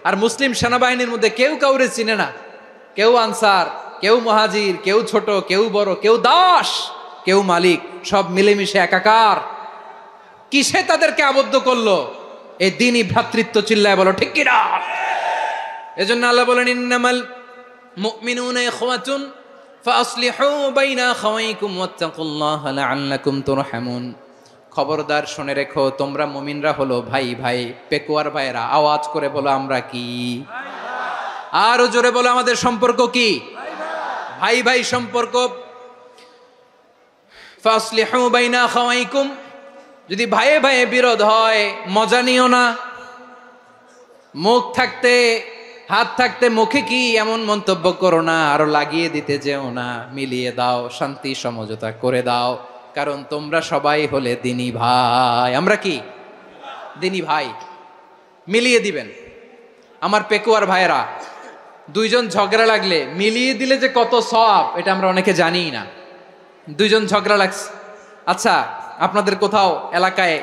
আর মুসলিম সেনাবাহিনীর মধ্যে কেউ কাউরে চিনে না, কেউ আনসার, কেউ মুহাজির, কেউ ছোট, কেউ বড়, কেউ দাস, কেউ মালিক, সব মিলেমিশে একাকার। কিসে তাদেরকে আবদ্ধ করলো? এই দ্বীনি ভ্রাতৃত্ব। চিল্লায় বলো ঠিক কি না? এজন্য আল্লাহ বলেন, ইন্নামাল মুমিনুনা ইখওয়াতুন ফাসলিহু বাইনা আখাওয়াইকুম ওয়াত্তাকুল্লাহা লাআল্লাকুম তুরহামুন। খবরদার শুনে রেখো, তোমরা মুমিনরা হলো ভাই ভাই। পেকুয়ার ভাইরা আওয়াজ করে বলো, আমরা কি? আরো জোরে বলো, আমাদের সম্পর্ক কি? ভাই ভাই সম্পর্ক। ফাসলিহু বাইনা আখাওয়াইকুম, যদি ভাইয়ে ভাইয়ে বিরোধ হয় মজা নিও না। মুখ থাকতে, হাত থাকতে মুখে কি এমন মন্তব্য করো না, আরো লাগিয়ে দিতে যেও না। মিলিয়ে দাও, শান্তি সমঝোতা করে দাও, কারণ তোমরা সবাই হলে দ্বীনি ভাই। আমরা কি? দ্বীনি ভাই। মিলিয়ে দিবেন। আমার পেকুয়ার ভাইয়েরা, দুইজন ঝগড়া লাগলে মিলিয়ে দিলে যে কত সওয়াব, এটা আমরা অনেকে জানিই না। দুইজন ঝগড়া লাগছে, আচ্ছা আপনাদের কোথাও এলাকায়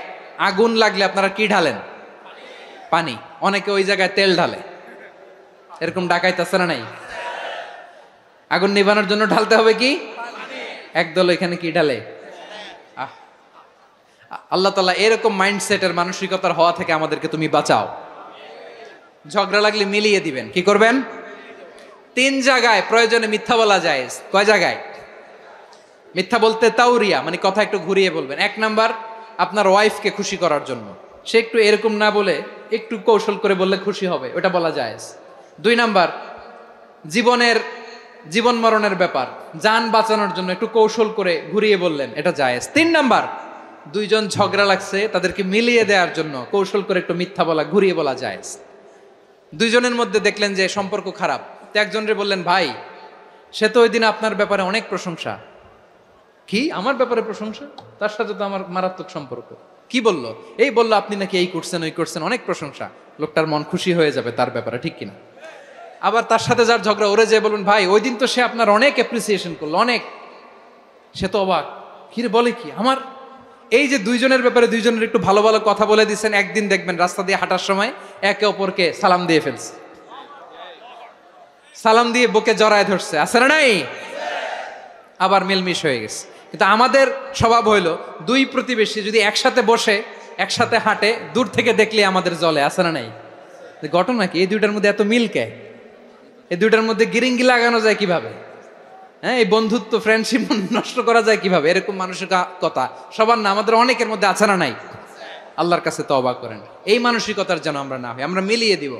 আগুন লাগলে আপনারা কি ঢালেন? পানি। অনেকে ওই জায়গায় তেল ঢালে, এরকম ডাকাইতে আছে না নাই? আগুন নিভানোর জন্য ঢালতে হবে কি? একদল এখানে কি ঢালে? আল্লাহ তাআলা এরকম মাইন্ডসেটের, মানসিকতার হওয়া থেকে আমাদেরকে তুমি বাঁচাও। ঝগড়া লাগলে মিলিয়ে দিবেন। কি করবেন? তিন জায়গায় প্রয়োজনে মিথ্যা বলা যায়। কয় জায়গায় মিথ্যা বলতে? তাউরিয়া, মানে কথা একটু ঘুরিয়ে বলবেন। এক নাম্বার, আপনার ওয়াইফকে খুশি করার জন্য, সে একটু এরকম না বলে একটু কৌশল করে বললে খুশি হবে, ওটা বলা যায়। দুই নাম্বার, জীবন মরণের ব্যাপার, জান বাঁচানোর জন্য একটু কৌশল করে ঘুরিয়ে বললেন, এটা জায়েজ। তিন নাম্বার, দুইজন ঝগড়া লাগছে, তাদেরকে মিলিয়ে দেওয়ার জন্য কৌশল করে একটু মিথ্যা বলা, ঘুরিয়ে বলা জায়েজ। দুইজনের মধ্যে দেখলেন যে সম্পর্ক খারাপ, তো একজনরে বললেন, ভাই সে তো ওই দিন আপনার ব্যাপারে অনেক প্রশংসা। কি? আমার ব্যাপারে প্রশংসা? তার সাথে তো আমার মারাত্মক সম্পর্ক। কি বললো? এই বললো আপনি নাকি এই করছেন ওই করছেন, অনেক প্রশংসা। লোকটার মন খুশি হয়ে যাবে তার ব্যাপারে, ঠিক কিনা? আবার তার সাথে যার ঝগড়া, ওরে যে বলবেন ভাই ওই দিন তো সে আপনার অনেক অ্যাপ্রিসিয়েশন করলো, অনেক। সে তো অবাক, কিরে বলে কি আমার? এই যে দুইজনের ব্যাপারে দুইজনের একটু ভালো ভালো কথা বলে দিচ্ছেন, একদিন দেখবেন রাস্তা দিয়ে হাঁটার সময় একে অপরকে সালাম দিয়ে ফেলছে, সালাম দিয়ে বুকে জড়ায় ধরছে, আছে না নাই? আবার মিলমিশ হয়ে গেছে। কিন্তু আমাদের স্বভাব হইলো দুই প্রতিবেশী যদি একসাথে বসে একসাথে হাঁটে, দূর থেকে দেখলে আমাদের জলে, আছে না নাই? ঘটনা কি এই দুইটার মধ্যে এত মিল কে? এই দুইটার মধ্যে গিরিঙ্গি লাগানো যায় কিভাবে? হ্যাঁ, এই বন্ধুত্ব ফ্রেন্ডশিপ নষ্ট করা যায় কিভাবে? এরকম মানসিকতা সবার না, আমাদের অনেকের মধ্যে আছে না নাই? আল্লাহর কাছে তওবা করেন এই মানসিকতার যেন আমরা না হই, আমরা মিলিয়ে দিব।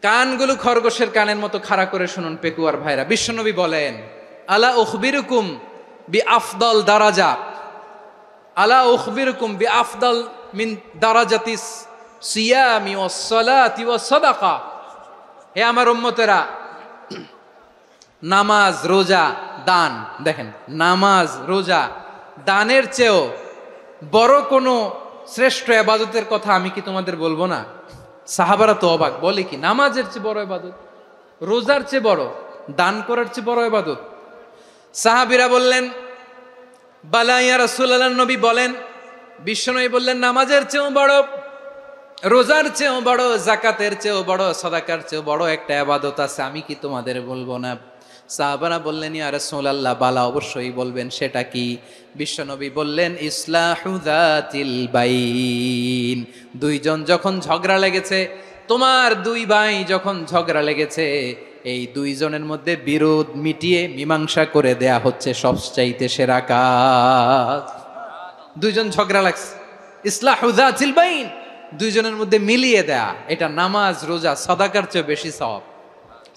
কানগুলো খরগোশের কানের মতো খাড়া করে শুনুন পেকুয়ার ভাইরা। বিশ্বনবী বলেন, আলা উখবিরুকুম বি আফদল দারাজা, আলা উখবিরুকুম বি আফদল মিন দারাজাতিস সিয়ামি ওয়াস সালাতি ওয়াস সাদাকা। হে আমার উম্মতেরা, নামাজ, রোজা, দান, দেখেন নামাজ, রোজা, দানের চেয়েও বড় কোনো শ্রেষ্ঠ ইবাদতের কথা আমি কি তোমাদের বলবো না? সাহাবারা তো অবাক, বলে কি নামাজের চেয়ে বড় ইবাদত, রোজার চেয়ে বড়, দান করার চেয়ে বড় ইবাদত? সাহাবীরা বললেন বালা ইয়া রাসূলুল্লাহ, নবী বলেন, বিশ্বনবী বললেন নামাজের চেয়েও বড়, রোজার চেয়েও বড়, যাকাতের চেয়েও বড়, সাদাকার চেয়েও বড় একটা ইবাদত আছে, আমি কি তোমাদের বলবো না? সাহাবারা বললেন ইয়া রাসূলুল্লাহ, বালা অবশ্যই বলবেন, সেটা কি? বিশ্বনবী বললেন ইসলাহু যাতিল বাইন। দুইজন যখন ঝগড়া লেগেছে, তোমার দুই ভাই যখন ঝগড়া লেগেছে, এই দুইজনের মধ্যে বিরোধ মিটিয়ে মীমাংসা করে দেয়া হচ্ছে সবচাইতে সেরা কাজ। দুইজন ঝগড়া লাগছে, ইসলাহু যাতিল বাইন, দুইজনের মধ্যে মিলিয়ে দেয়া, এটা নামাজ, রোজা, সাদাকার চেয়ে বেশি সওয়াব।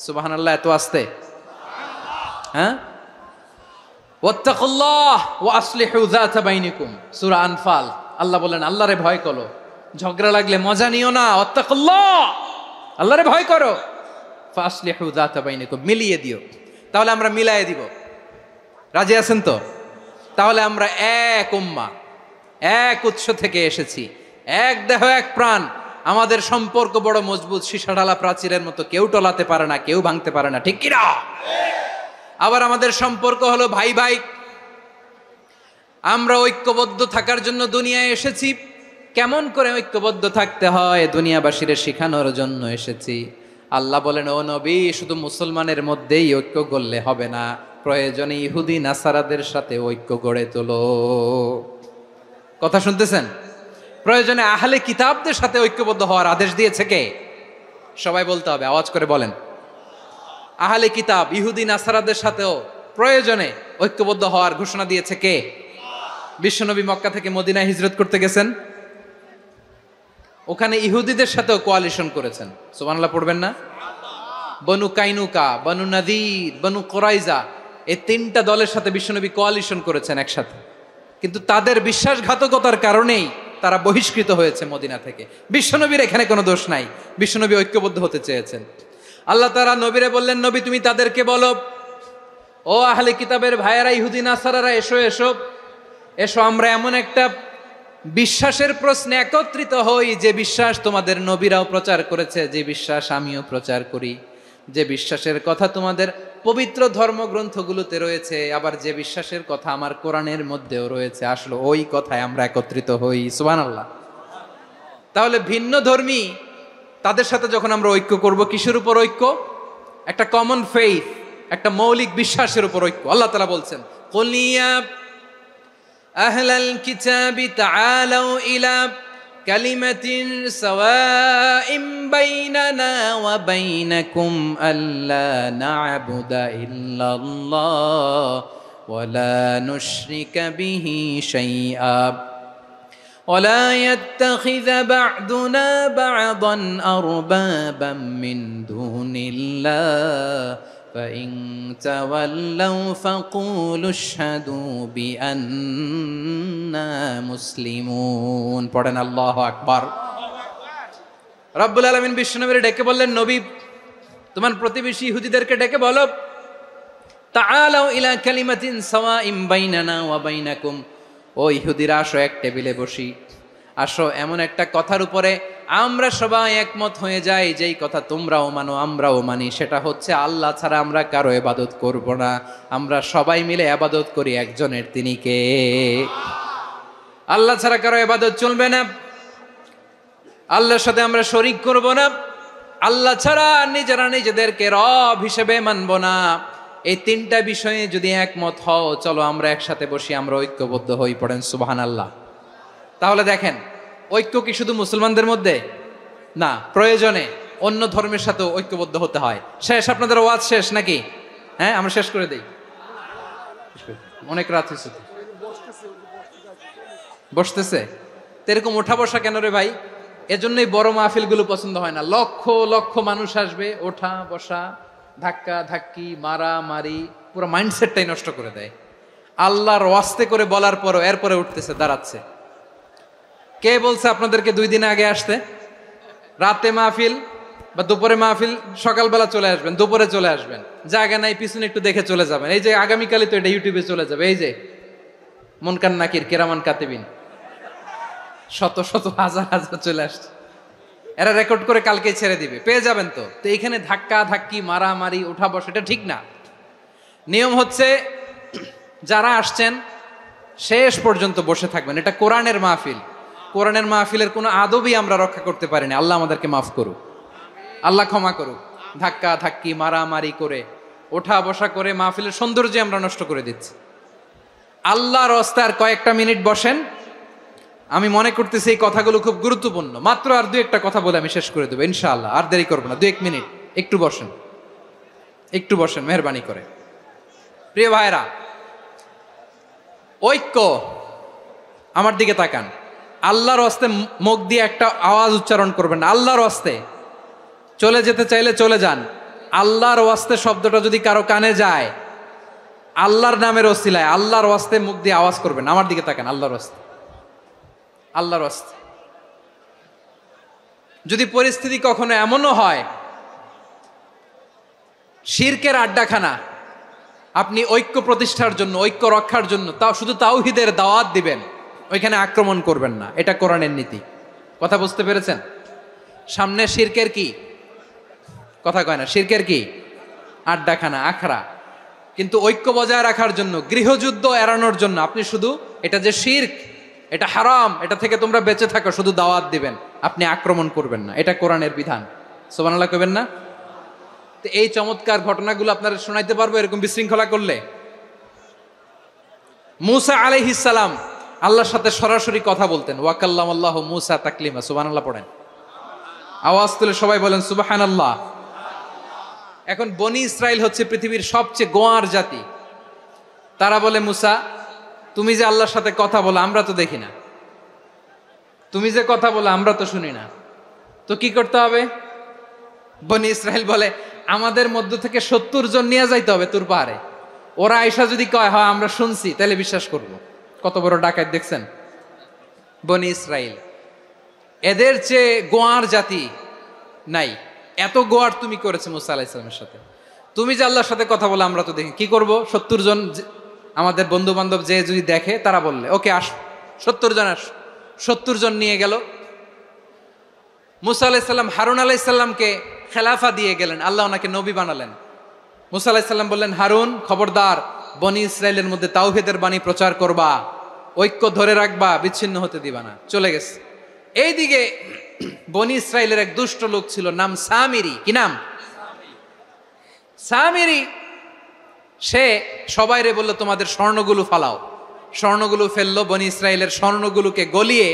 সুবহানাল্লাহ, এত আস্তে, হ্যাঁ? ওয়াত্তাকুল্লাহ ওয়া আসলিহু যাতা বাইনিকুম, সূরা আনফাল। আল্লাহ বলেন আল্লাহরে ভয় করো, ঝগড়া লাগলে মজা নিও না, ওয়াত্তাকুল্লাহ, আল্লাহরে ভয় করো, ফাসলিহু যাতা বাইনিকুম, মিলিয়ে দিও। তাহলে আমরা মিলায়ে দিব, রাজি আছেন তো? তাহলে আমরা এক উম্মাহ, এক উৎস থেকে এসেছি, এক দেহ এক প্রাণ, আমাদের সম্পর্ক বড় মজবুত, সীসাঢালা প্রাচীরের মতো, কেউ টলাতে পারে না, কেউ ভাঙতে পারে না, ঠিক কিনা? আবার আমাদের সম্পর্ক হলো ভাই ভাই, আমরা ঐক্যবদ্ধ থাকার জন্য দুনিয়ায় এসেছি। কেমন করে ঐক্যবদ্ধ থাকতে হয় দুনিয়াবাসীরে শেখানোর জন্য এসেছি। আল্লাহ বলেন, ও নবী, শুধু মুসলমানের মধ্যেই ঐক্য গড়লে হবে না, প্রয়োজনে ইহুদি নাসারাদের সাথে ঐক্য গড়ে তোলো। কথা শুনতেছেন? প্রয়োজনে আহলে কিতাবদের সাথে ঐক্যবদ্ধ হওয়ার আদেশ দিয়েছে কে? সবাই বলতে হবে, আওয়াজ করে বলেন। আহলে কিতাব ইহুদি নাসারাদের সাথেও প্রয়োজনে ঐক্যবদ্ধ হওয়ার ঘোষণা দিয়েছে কে? বিশ্বনবী মক্কা থেকে মদিনায় হিজরত করতে গেছেন, ওখানে ইহুদিদের সাথেও কোয়ালিশন করেছেন। সুবহানাল্লাহ পড়বেন না? বনু কাইনুকা, বনু নাদির, বনু কুরাইজা, এই তিনটা দলের সাথে বিশ্বনবী কোয়ালিশন করেছেন একসাথে। কিন্তু তাদের বিশ্বাসঘাতকতার কারণেই তারা বহিষ্কৃত হয়েছে মদিনা থেকে। বিশ্বনবীর এখানে কোনো দোষ নাই, বিশ্বনবী ঐক্যবদ্ধ হতে চেয়েছেন। আল্লাহ তাআলা নবীরে বললেন, নবী তুমি তাদেরকে বলো, ও আহলে কিতাবের ভাইয়েরা, ইহুদি নাসারারা, এসো এসো এসো, আমরা এমন একটা বিশ্বাসের প্রশ্নে একত্রিত হই, যে বিশ্বাস তোমাদের নবীরাও প্রচার করেছে, যে বিশ্বাস আমিও প্রচার করি, যে বিশ্বাসের কথা তোমাদের পবিত্র ধর্মগ্রন্থগুলোতে রয়েছে, আবার যে বিশ্বাসের কথা আমার কোরআনের মধ্যেও রয়েছে, আসলে ওই কথায় আমরা একত্রিত হই। সুবহানাল্লাহ। তাহলে ভিন্ন ধর্মী তাদের সাথে যখন আমরা ঐক্য করব, কিসের উপর ঐক্য? একটা কমন ফেইথ, একটা মৌলিক বিশ্বাসের উপর ঐক্য। আল্লাহ তাআলা বলছেন, কুল ইয়া আহলাল কিতাবি তাআলাউ ইলা কালিমাতিন সাওয়াইম বাইনানা ওয়া বাইনাকুম আল্লা না'বুদা ইল্লাল্লাহ ওয়া লা নুশরিকা বিহি শাইআ ولا يتخذ بعضنا بعضا أربابا من دون الله فإن تولوا فقولوا اشهدوا بأننا مسلمون। পড়েন আল্লাহু আকবার। রব্বুল আলামিন বিশ্বনবীর ডেকে বললেন, নবী তোমার প্রতিবেশী ইহুদিদেরকে ডেকে বলো, তাআলাউ ইলা কালিমাতিন সাওয়াইম বাইনানা ওয়া বাইনাকুম, ও ইহুদিরা আসো এক টেবিলে বসি, আসো এমন একটা কথার উপরে আমরা সবাই একমত হয়ে যাই, যেই কথা তোমরাও মানো আমরাও মানি, সেটা হচ্ছে আল্লাহ ছাড়া আমরা কারো ইবাদত করব না, আমরা সবাই মিলে ইবাদত করি একজনের, তিনি কে? আল্লাহ ছাড়া কারো ইবাদত চলবে না, আল্লাহর সাথে আমরা শরীক করব না, আল্লাহ ছাড়া নিজেরা নিজেদেরকে রব হিসেবে মানব না। এই তিনটা বিষয়ে যদি একমত হও, চলো আমরা একসাথে বসি, আমরা ঐক্যবদ্ধ হই, পড়েন সুবহানাল্লাহ। তাহলে দেখেন, ঐক্য কি শুধু মুসলমানদের মধ্যে না, প্রয়োজনে অন্য ধর্মের সাথেও ঐক্যবদ্ধ হতে হয়। শেষ, আপনাদের ওয়াজ শেষ নাকি? হ্যাঁ, আমরা শেষ করে দেই, অনেক রাত হয়েছে। বসতেছে তো এরকম ওঠা বসা কেন রে ভাই? এজন্যই বড় মাহফিল গুলো পছন্দ হয় না। লক্ষ লক্ষ মানুষ আসবে, ওঠা বসা, ধাক্কা ধাক্কি, মারা মারি, পুরো মাইন্ডসেটটাই নষ্ট করে দেয়। আল্লাহর ওয়াস্তে করে বলার পরও এরপরে উঠতেছে, দাঁড়াচ্ছে। কে বলছে আপনাদেরকে 2 দিন আগে আসতে? রাতে মাহফিল বা দুপুরে মাহফিল, সকালবেলা চলে আসবেন, দুপুরে চলে আসবেন, জায়গা নাই পিছনে একটু দেখে চলে যাবেন। এই যে আগামীকালই তো এটা ইউটিউবে চলে যাবে, এই যে মুনকার নাকির কেরামান কাতিবিন, শত শত হাজার হাজার চলে আসছে, এরা রেকর্ড করে কালকে ছেড়ে দিবে, পেয়ে যাবেন। তো তো এইখানে ধাক্কা ধাক্কি, মারামারি, ওঠা বসা, এটা ঠিক না। নিয়ম হচ্ছে যারা আসছেন শেষ পর্যন্ত বসে থাকবেন। এটা কোরআনের মাহফিল, কোরআনের মাহফিলের কোনো আদবই আমরা রক্ষা করতে পারিনি। আল্লাহ আমাদেরকে মাফ করুক, আল্লাহ ক্ষমা করুক। ধাক্কা ধাক্কি, মারামারি করে, ওঠা বসা করে মাহফিলের সৌন্দর্য আমরা নষ্ট করে দিচ্ছি। আল্লাহর রাস্তায় আর কয়েকটা মিনিট বসেন। আমি মনে করতেছি এই কথাগুলো খুব গুরুত্বপূর্ণ। মাত্র আর 2-1টা কথা বলে আমি শেষ করে দেবো ইনশাআল্লাহ, আর দেরি করবো না। 2-1 মিনিট একটু বসেন, একটু বসেন মেহরবানি করে। প্রিয় ভাইরা, ঐক্য, আমার দিকে তাকান। আল্লাহর রাস্তে মুখ দিয়ে একটা আওয়াজ উচ্চারণ করবেন না। আল্লাহর রাস্তে চলে যেতে চাইলে চলে যান। আল্লাহর ওয়াস্তে শব্দটা যদি কারো কানে যায়, আল্লাহর নামের ওসিলায় আল্লাহর ওয়াস্তে মুখ দিয়ে আওয়াজ করবেন। আমার দিকে তাকান, আল্লাহর ওয়াস্তে, আল্লাহর ওয়াস্তে। যদি পরিস্থিতি কখনো এমনও হয় শিরকের আড্ডাখানা, আপনি ঐক্য প্রতিষ্ঠার জন্য, ঐক্য রক্ষার জন্য তাও শুধু তাওহীদের দাওয়াত দিবেন, ওইখানে আক্রমণ করবেন না। এটা কোরআনের নীতি। কথা বুঝতে পেরেছেন? সামনে শিরকের কি কথা কয় না, শিরকের কি আড্ডাখানা, আখড়া। কিন্তু ঐক্য বজায় রাখার জন্য, গৃহযুদ্ধ এড়ানোর জন্য আপনি শুধু এটা যে শিরক, এটা হারাম, এটা থেকে তোমরা বেঁচে থাকো, শুধু দাওয়াত দিবেন, আপনি আক্রমণ করবেন না। এটা কোরআনের বিধান। সুবহানাল্লাহ কইবেন না? তো এই চমৎকার ঘটনাগুলো আপনারা শোনাইতে পারবো এরকম বিশৃঙ্খলা করলে। মূসা আলাইহিস সালাম আল্লাহর সাথে সরাসরি কথা বলতেন। ওয়াকাল্লামাল্লাহু মূসা তাকলিমা। সুবহানাল্লাহ পড়েন, আওয়াজ তুলে সবাই বলেন সুবহানাল্লাহ। এখন বনি ইসরাইল হচ্ছে পৃথিবীর সবচেয়ে গোয়ার জাতি। তারা বলে, মূসা তুমি যে আল্লাহর সাথে কথা বলো আমরা তো দেখি না, তুমি যে কথা বলো আমরা তো শুনি না, তো কি করতে হবে? বনি ইসরাইল বলে, আমাদের মধ্য থেকে 70 জন নিয়ে যাইতে হবে তুর পাহাড়ে। ওরা আয়েশা যদি কয় হয় আমরা শুনছি, তাহলে বিশ্বাস করব। কত বড় ডাকাত দেখছেন বনি ইসরাইল। এদের চেয়ে গোয়ার জাতি নাই। এত গোয়ার তুমি করেছে মূসা আলাইহিস সালামের সাথে। তুমি যে আল্লাহর সাথে কথা বলে আমরা তো দেখি, কি করব? 70 জন আমাদের বন্ধু বান্ধব যে যদি দেখে, তারা বললে ওকে আস, 70 জন আস। 70 জন নিয়ে গেল। মূসা আলাইহিস সালাম হারুন আলাইহিস সালামকে খেলাফা দিয়ে গেলেন, আল্লাহ ওনাকে নবী বানালেন। মূসা আলাইহিস সালাম বললেন, হারুন খবরদার, বনি ইসরাইলের মধ্যে তাওহীদের বাণী প্রচার করবা, ঐক্য ধরে রাখবা, বিচ্ছিন্ন হতে দিবা না। চলে গেছে। এইদিকে বনি ইসরাইলের এক দুষ্ট লোক ছিল, নাম সামিরি। কি নাম? সামিরি। সে সবাইরে বলল তোমাদের স্বর্ণগুলো ফালাও। স্বর্ণগুলো ফেললো। বনি ইসরাইলের স্বর্ণগুলোকে গলিয়ে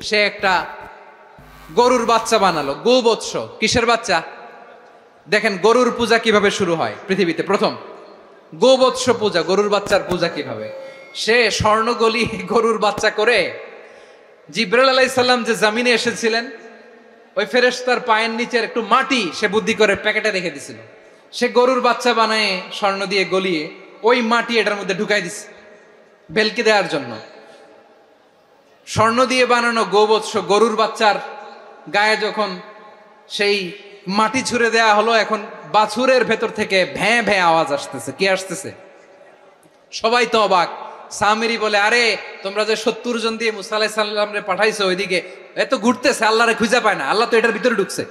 সে একটা গরুর বাচ্চা বানালো। গোবৎস। কিসের বাচ্চা? দেখেন গরুর পূজা কিভাবে শুরু হয় পৃথিবীতে প্রথম। গোবৎস পূজা, গরুর বাচ্চার পূজা কিভাবে। সে স্বর্ণ গলিয়ে গরুর বাচ্চা করে, জিবরাইল আলাইহিস সালাম যে জমিনে এসেছিলেন, ওই ফেরেশতার পায়ের নিচের একটু মাটি সে বুদ্ধি করে প্যাকেটে রেখে দিছিল। সে গরুর বাচ্চা বানায় স্বর্ণ দিয়ে গলিয়ে ওই মাটি এটার মধ্যে ঢুকাই দিছে ভেলকি দেওয়ার জন্য। স্বর্ণ দিয়ে বানানো গোবৎস গরুর বাচ্চার গায়ে যখন সেই মাটি ছুঁড়ে দেয়া হলো, এখন বাছুরের ভেতর থেকে ভ্যাঁ ভ্যাঁ আওয়াজ আসতেছে। কি আসতেছে? সবাই তো অবাক। সামিরি বলে, আরে তোমরা যে 70 জন দিয়ে মুসা আলাইহিস সালাম রে পাঠাইছো ওইদিকে, এত ঘুরতেছে, আল্লাহরে খুঁজে পায় না, আল্লাহ তো এটার ভিতরে ঢুকছে।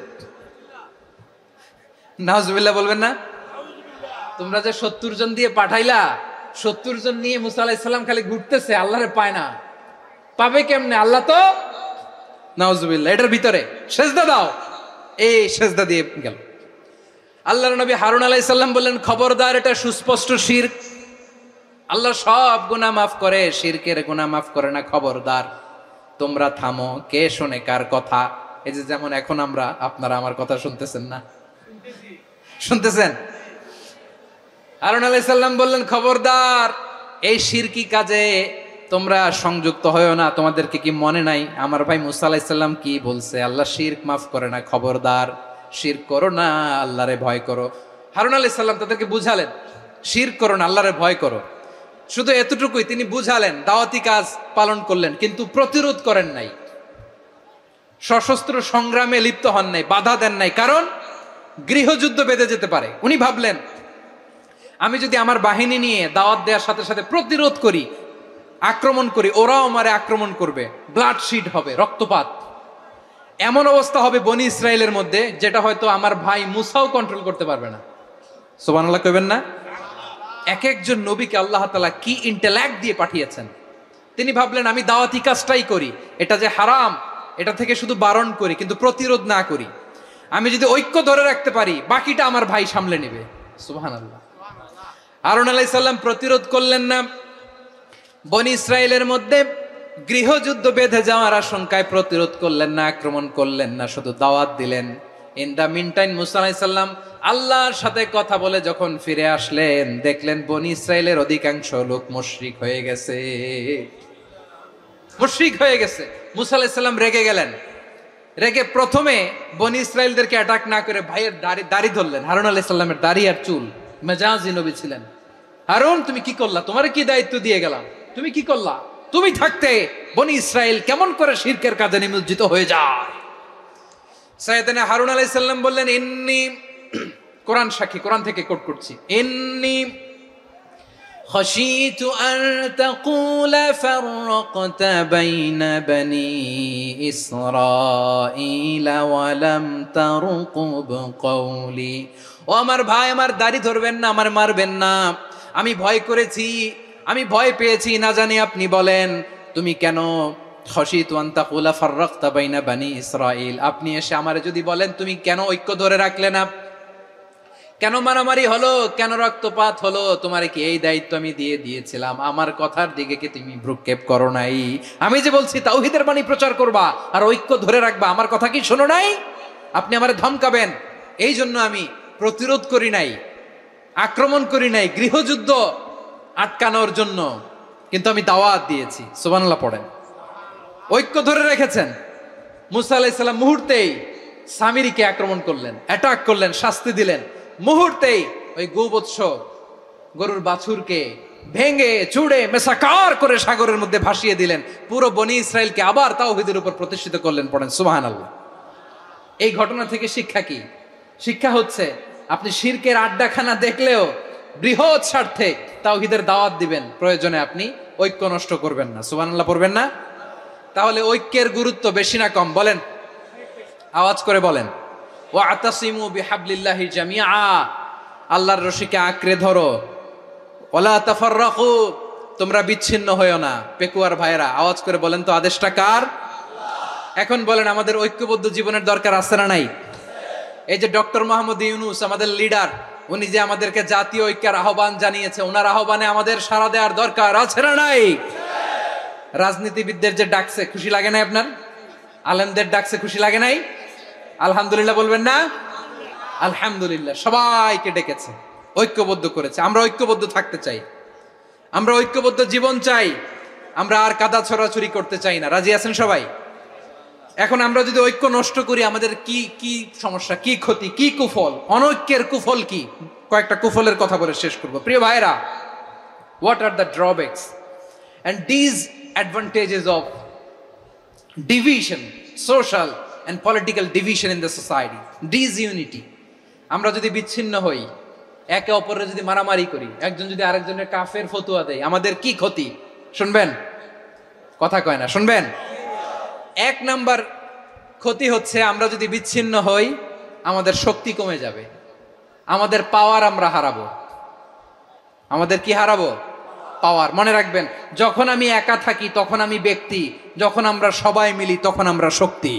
নাউজুবিল্লাহ বলবেন না? তোমরা যে 70 জন দিয়ে পাঠাইলা, 70 জন নিয়ে মুসা আলাইহিস সালাম খালি ঘুরতেছে, আল্লাহরে পায় না। পাবে কেমনে? আল্লাহ তো, নাউজুবিল্লাহ, এটার ভিতরে সেজদা দাও। এই সেজদা দিয়ে গেল। আল্লাহর নবী হারুন আলাইহিস সালাম বললেন, খবরদার, এটা সুস্পষ্ট শিরক। আল্লাহ সব গুনাহ মাফ করে, শিরকের গুনাহ মাফ করে না, খবরদার তোমরা থামো। কে শোনে কার কথা? এই যে যেমন এখন আমরা, আপনারা আমার কথা শুনতেছেন না? শুনতেছেন? হারুন আলাইহিস সালাম বললেন, খবরদার, এই শিরকি কাজে তোমরা সংযুক্ত হয়ো না। তোমাদেরকে কি মনে নাই আমার ভাই মুসা আলাইহিস সালাম কি বলছে? আল্লাহ শিরক মাফ করে না, খবরদার শিরক করো না, আল্লাহরে ভয় করো। হারুন আলাইহিস সালাম তাদেরকে বুঝালেন, শিরক করো না, আল্লাহরে ভয় করো। শুধু এতটুকুই তিনি বুঝালেন, দাওয়াতি কাজ পালন করলেন, কিন্তু প্রতিরোধ করেন নাই, সশস্ত্র সংগ্রামে লিপ্ত হন নাই, বাধা দেন নাই, কারণ গৃহযুদ্ধ বেঁধে যেতে পারে। উনি ভাবলেন, আমি যদি আমার বাহিনী নিয়ে দাওয়াত দেওয়ার সাথে সাথে প্রতিরোধ করি, আক্রমণ করি, ওরাও আমারে আক্রমণ করবে, ব্লাডশিড হবে, রক্তপাত, এমন অবস্থা হবে বনি ইসরায়েলের মধ্যে, যেটা হয়তো আমার ভাই মুসাও কন্ট্রোল করতে পারবে না। সুবহানাল্লাহ কইবেন না? এক একজন নবীকে আল্লাহ তাআলা কি ইন্টেলেক্ট দিয়ে পাঠিয়েছেন। তিনি ভাবলেন, আমি দাওয়াতি কাজটাই করি, এটা যে হারাম এটা থেকে শুধু বারণ করি, কিন্তু প্রতিরোধ না করি। আমি যদি ঐক্য ধরে রাখতে পারি, বাকিটা আমার ভাই সামলে নেবে। সুবহানাল্লাহ। হারুন আলাইহিস সালাম প্রতিরোধ করলেন না, বনি ইসরায়েলের মধ্যে গৃহযুদ্ধ বেঁধে যাওয়ার আশঙ্কায় প্রতিরোধ করলেন না, আক্রমণ করলেন না, শুধু দাওয়াত দিলেন। ইন দা মিন টাইম মুসা আলাইহিস সালাম আল্লাহর সাথে কথা বলে যখন ফিরে আসলেন, দেখলেন বনি ইসরায়েলের অধিকাংশ লোক মুশরিক হয়ে গেছে, মুশরিক হয়ে গেছে। মুসা আলাইহিস সালাম রেগে গেলেন। রেগে প্রথমে বনি ইসরায়েলদেরকে অ্যাটাক না করে ভাইয়ের দাড়ি ধরলেন। হারুন আলাইহিস সালামের দাড়ি আর চুল, মেজাজি নবী ছিলেন। হারুন, তুমি কি করলা? তোমারে কি দায়িত্ব দিয়ে গেলাম? তুমি কি করলা? তুমি থাকতে বনি ইসরায়েল কেমন করে শিরকের কাজে নিমজ্জিত হয়ে যায়? সাইয়েদনা হারুন আলাইহিস সালাম বললেন, ইন্নী, কোরআন সাক্ষী, কোরআন থেকে কোট করছি, ইন্নী خشيت أن تقول فرقت بين بني إسرائيل ولم ترقب قولي। ও আমার ভাই, আমার দাড়ি ধরবেন না, আমার মারবেন না। আমি ভয় করেছি, আমি ভয় পেয়েছি, না জানি আপনি বলেন তুমি কেন খশিতু আন তাকুলা ফাররাকতা বাইনা বানি ইসরাইল, আপনি এসে আমারে যদি বলেন তুমি কেন ঐক্য ধরে রাখলে না, কেন মারামারি হলো, কেন রক্তপাত হলো, তোমারে কি এই দায়িত্ব আমি দিয়ে দিয়েছিলাম? আমার কথার দিকে কি তুমি ভ্রুক্ষেপ করো নাই? আমি যে বলছি তাওহীদের বাণী প্রচার করবা আর ঐক্য ধরে রাখবা, আমার কথা কি শোনো নাই? আপনি আমারে ধমকাবেন, এই জন্য আমি প্রতিরোধ করি নাই, আক্রমণ করি নাই, গৃহযুদ্ধ আটকানোর জন্য, কিন্তু আমি দাওয়াত দিয়েছি। সুবহানাল্লাহ পড়েন। ঐক্য ধরে রেখেছেন। মুসা আলাইহিস সালাম মুহূর্তেই সামিরীকে আক্রমণ করলেন, অ্যাটাক করলেন, শাস্তি দিলেন। মুহূর্তেই ওই গোবৎস গরুর বাছুরকে ভেঙে চুড়ে মেসাকার করে সাগরের মধ্যে ভাসিয়ে দিলেন। পুরো বনি ইসরায়েলকে আবার তাওহীদের উপর প্রতিষ্ঠিত করলেন। পড়েন সুবহানাল্লাহ। এই ঘটনা থেকে শিক্ষা কি? শিক্ষা হচ্ছে, আপনি শিরকের আড্ডাখানা দেখলেও বৃহৎ স্বার্থে তাওহীদের দাওয়াত দিবেন, প্রয়োজনে আপনি ঐক্য নষ্ট করবেন না। সুবহানাল্লাহ পড়বেন না? তাহলে ঐক্যের গুরুত্ব বেশি না কম? বলেন, আওয়াজ করে বলেন। ওয়াতাসিমু বিহাবলিল্লাহি জামিআ, আল্লাহর রশিকে আঁকড়ে ধরো। ওয়ালা তাফাররাকু, তোমরা বিচ্ছিন্ন হয়ো না। পেকুয়ার ভাইরা আওয়াজ করে বলেন তো, আদেশটা কার? এখন বলেন, আমাদের ঐক্যবদ্ধ জীবনের দরকার আছে না নাই? এই যে ডক্টর মোহাম্মদ ইউনূস আমাদের লিডার, উনি যে আমাদেরকে জাতীয় ঐক্যের আহ্বান জানিয়েছে, ওনার আহ্বানে আমাদের সাড়া দেওয়ার দরকার আছে না নাই? রাজনীতিবিদদের যে ডাকছে, খুশি লাগে নাই আপনার? আলেমদের ডাকছে, খুশি লাগে নাই? আলহামদুলিল্লাহ বলবেন না? আলহামদুলিল্লাহ, সবাইকে ডেকেছে, ঐক্যবদ্ধ করেছে। আমরা ঐক্যবদ্ধ থাকতে চাই, আমরা ঐক্যবদ্ধ জীবন চাই, আমরা আর কাদা ছড়াছড়ি করতে চাই না। রাজি আছেন সবাই? এখন আমরা যদি ঐক্য নষ্ট করি, আমাদের কি কি সমস্যা, কি ক্ষতি, কি কুফল? অনৈক্যের কুফল কি? কয়েকটা কুফলের কথা বলে শেষ করব। প্রিয় ভাইরা, what are the drawbacks and disadvantages of division, social and political division in the society, disunity? আমরা যদি বিচ্ছিন্ন হই, একে অপরের যদি মারামারি করি, একজন যদি আরেকজনের কাফের ফতোয়া দেয়, আমাদের কি ক্ষতি? শুনবেন? কথা কয় না, শুনবেন? এক নাম্বার ক্ষতি হচ্ছে আমরা যদি বিচ্ছিন্ন হই, আমাদের শক্তি কমে যাবে, আমাদের পাওয়ার আমরা হারাবো। আমাদের কি হারাবো? পাওয়ার। মনে রাখবেন, যখন আমি একা থাকি তখন আমি ব্যক্তি, যখন আমরা সবাই মিলি তখন আমরা শক্তি।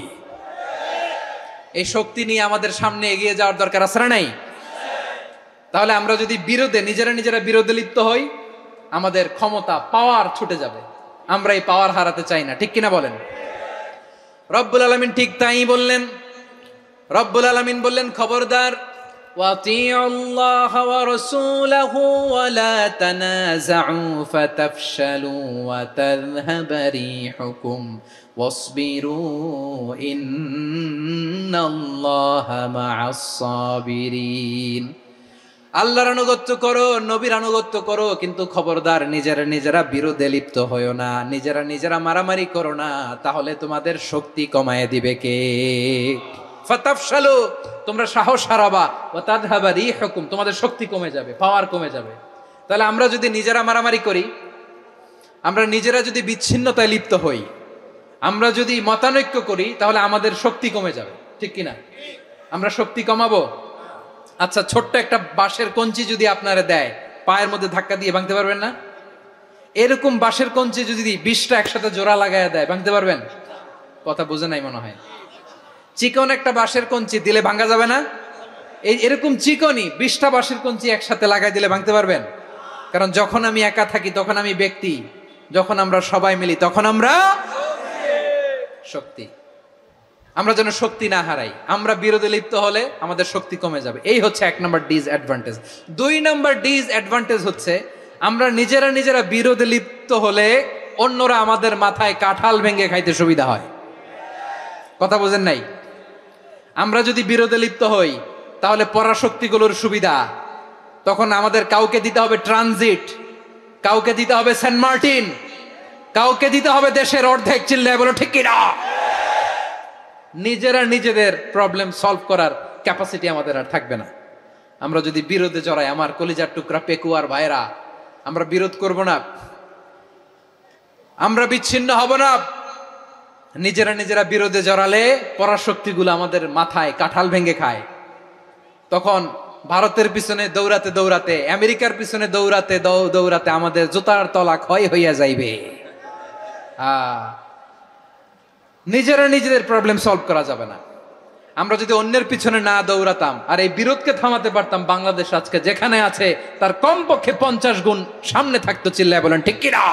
এই শক্তি নিয়ে আমাদের সামনে এগিয়ে যাওয়ার দরকার আছে না নাই? তাহলে আমরা যদি নিজেরা বিরোধে লিপ্ত হই, আমাদের ক্ষমতা, পাওয়ার ছুটে যাবে। আমরা এই পাওয়ার হারাতে চাই না, ঠিক কিনা বলেন? রব্বুল আলামিন ঠিক তাই বললেন। রব্বুল আলামিন বললেন, খবরদার, ওয়াতিউল্লাহ ওয়া রাসূলাহু ওয়া লা তানাযাউ ফাতাফশালু ওয়া তাযহাবা রিহুকুম ওয়াসবিরু ইন্নাল্লাহা মা'আস সাবিরিন। আল্লাহর আনুগত্য করো, নবীর আনুগত্য করো, কিন্তু খবরদার নিজেরা বিরোধে লিপ্ত হয়ো না, নিজেরা মারামারি করো না, তাহলে তোমাদের শক্তি কমায় দিবে কে? ফাতাফশালু, তোমরা সাহস হারাবা, ওয়া তাযহাবা রিহুকুম, তোমাদের শক্তি কমে যাবে, পাওয়ার কমে যাবে। তাহলে আমরা যদি নিজেরা মারামারি করি, আমরা নিজেরা যদি বিচ্ছিন্নতায় লিপ্ত হই, আমরা যদি মতানৈক্য করি, তাহলে আমাদের শক্তি কমে যাবে, ঠিক কিনা? আমরা শক্তি কমাবো? আচ্ছা, ছোট্ট একটা বাঁশের কঞ্চি যদি আপনারা দেয়, পায়ের মধ্যে ধাক্কা দিয়ে ভাঙতে পারবেন না? এরকম বাঁশের কঞ্চি যদি 20টা একসাথে জোড়া লাগায় দেয়, ভাঙতে পারবেন? কথা বুঝে নাই মনে হয়। চিকন একটা বাঁশের কঞ্চি দিলে ভাঙা যাবে না? এরকম চিকনই 20টা বাঁশের কঞ্চি একসাথে লাগাই দিলে ভাঙতে পারবেন? কারণ যখন আমি একা থাকি তখন আমি ব্যক্তি, যখন আমরা সবাই মিলি তখন আমরা শক্তি। আমরা যেন শক্তি না হারাই। আমরা বিরোধে লিপ্ত হলে আমাদের শক্তি কমে যাবে। এই হচ্ছে 1 নম্বর ডিসঅ্যাডভান্টেজ। 2 নম্বর ডিসঅ্যাডভান্টেজ হচ্ছে, আমরা নিজেরা বিরোধে লিপ্ত হলে অন্যরা আমাদের মাথায় কাঁঠাল ভেঙে খাইতে সুবিধা হয়। কথা বোঝেন নাই? আমরা যদি বিরোধে লিপ্ত হই, তাহলে পরাশক্তিগুলোর সুবিধা, তখন আমাদের কাউকে দিতে হবে ট্রানজিট, কাউকে দিতে হবে সেন্ট মার্টিন, কাউকে দিতে হবে দেশের অর্ধেক। চিল্লায় বলো ঠিক কিনা? নিজেদের প্রবলেম সলভ করার ক্যাপাসিটি আমাদের আর থাকবে না। আমরা যদি বিরোধে জড়াই, আমার কলিজার টুকরা পেকুয়ার ভাইরা, আমরা বিরোধ করব না, আমরা বিচ্ছিন্ন হব না। নিজেরা বিরোধে জড়ালে পরাশক্তিগুলো আমাদের মাথায় কাঁঠাল ভেঙে খায়। তখন ভারতের পিছনে দৌড়াতে, আমেরিকার পিছনে দৌড়াতে আমাদের জুতার তলা ক্ষয় হইয়া যাইবে। নিজেদের প্রবলেম সলভ করা যাবে না। আমরা যদি অন্যের পিছনে না দৌড়াতাম আর এই বিরোধকে থামাতে পারতাম, বাংলাদেশ আজকে যেখানে আছে তার কমপক্ষে 50 গুণ সামনে থাকতো। চিল্লায় বলেন ঠিক কিনা?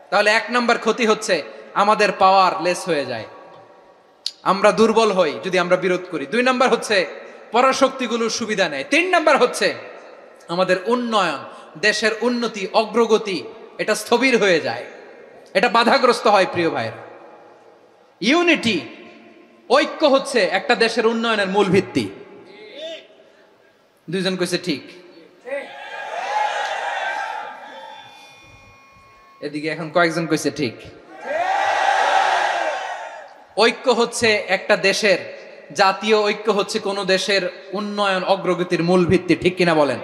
তাহলে 1 নম্বর ক্ষতি হচ্ছে, আমাদের পাওয়ার লেস হয়ে যায়, আমরা দুর্বল হই যদি আমরা বিরোধ করি। 2 নম্বর হচ্ছে, পরাশক্তিগুলোর সুবিধা নেয়। 3 নম্বর হচ্ছে, আমাদের উন্নয়ন, দেশের উন্নতি, অগ্রগতি, এটা স্থবির হয়ে যায়, এটা বাধাগ্রস্ত হয়। প্রিয় ভাইয়েরা, ইউনিটি, ঐক্য হচ্ছে একটা দেশের উন্নয়নের মূল ভিত্তি। 2 জন কইছে ঠিক। এদিকে এখন কয়েকজন কইছে ঠিক। ঐক্য হচ্ছে একটা দেশের, জাতীয় ঐক্য হচ্ছে কোন দেশের উন্নয়ন, অগ্রগতির মূল ভিত্তি, ঠিক কিনা বলেন?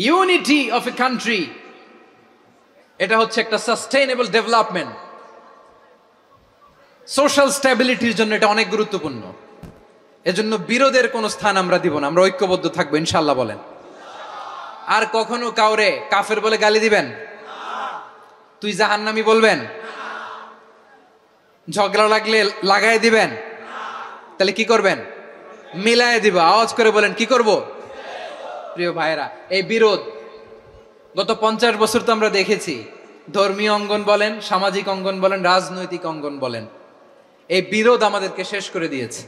ইউনিটি অফ এ কান্ট্রি, এটা হচ্ছে একটা সাস্টেইনেবল ডেভেলপমেন্ট, সোশ্যাল স্ট্যাবিলিটির জন্য এটা অনেক গুরুত্বপূর্ণ। এজন্য বিরোধের কোনো স্থান আমরা দিব না, আমরা ঐক্যবদ্ধ থাকবো ইনশাআল্লাহ বলেন। আর কখনো কাউরে কাফের বলে গালি দিবেন? তুই জাহান্নামী বলবেন? ঝগড়া লাগলে লাগাই দিবেন? তাহলে কি করবেন? মিলায় দিব। আওয়াজ করে বলেন, কি করব? প্রিয় ভাইরা, এই বিরোধ গত 50 বছর তো আমরা দেখেছি, ধর্মীয় অঙ্গন বলেন, সামাজিক অঙ্গন বলেন, রাজনৈতিক অঙ্গন বলেন, এই বিরোধ আমাদেরকে শেষ করে দিয়েছে।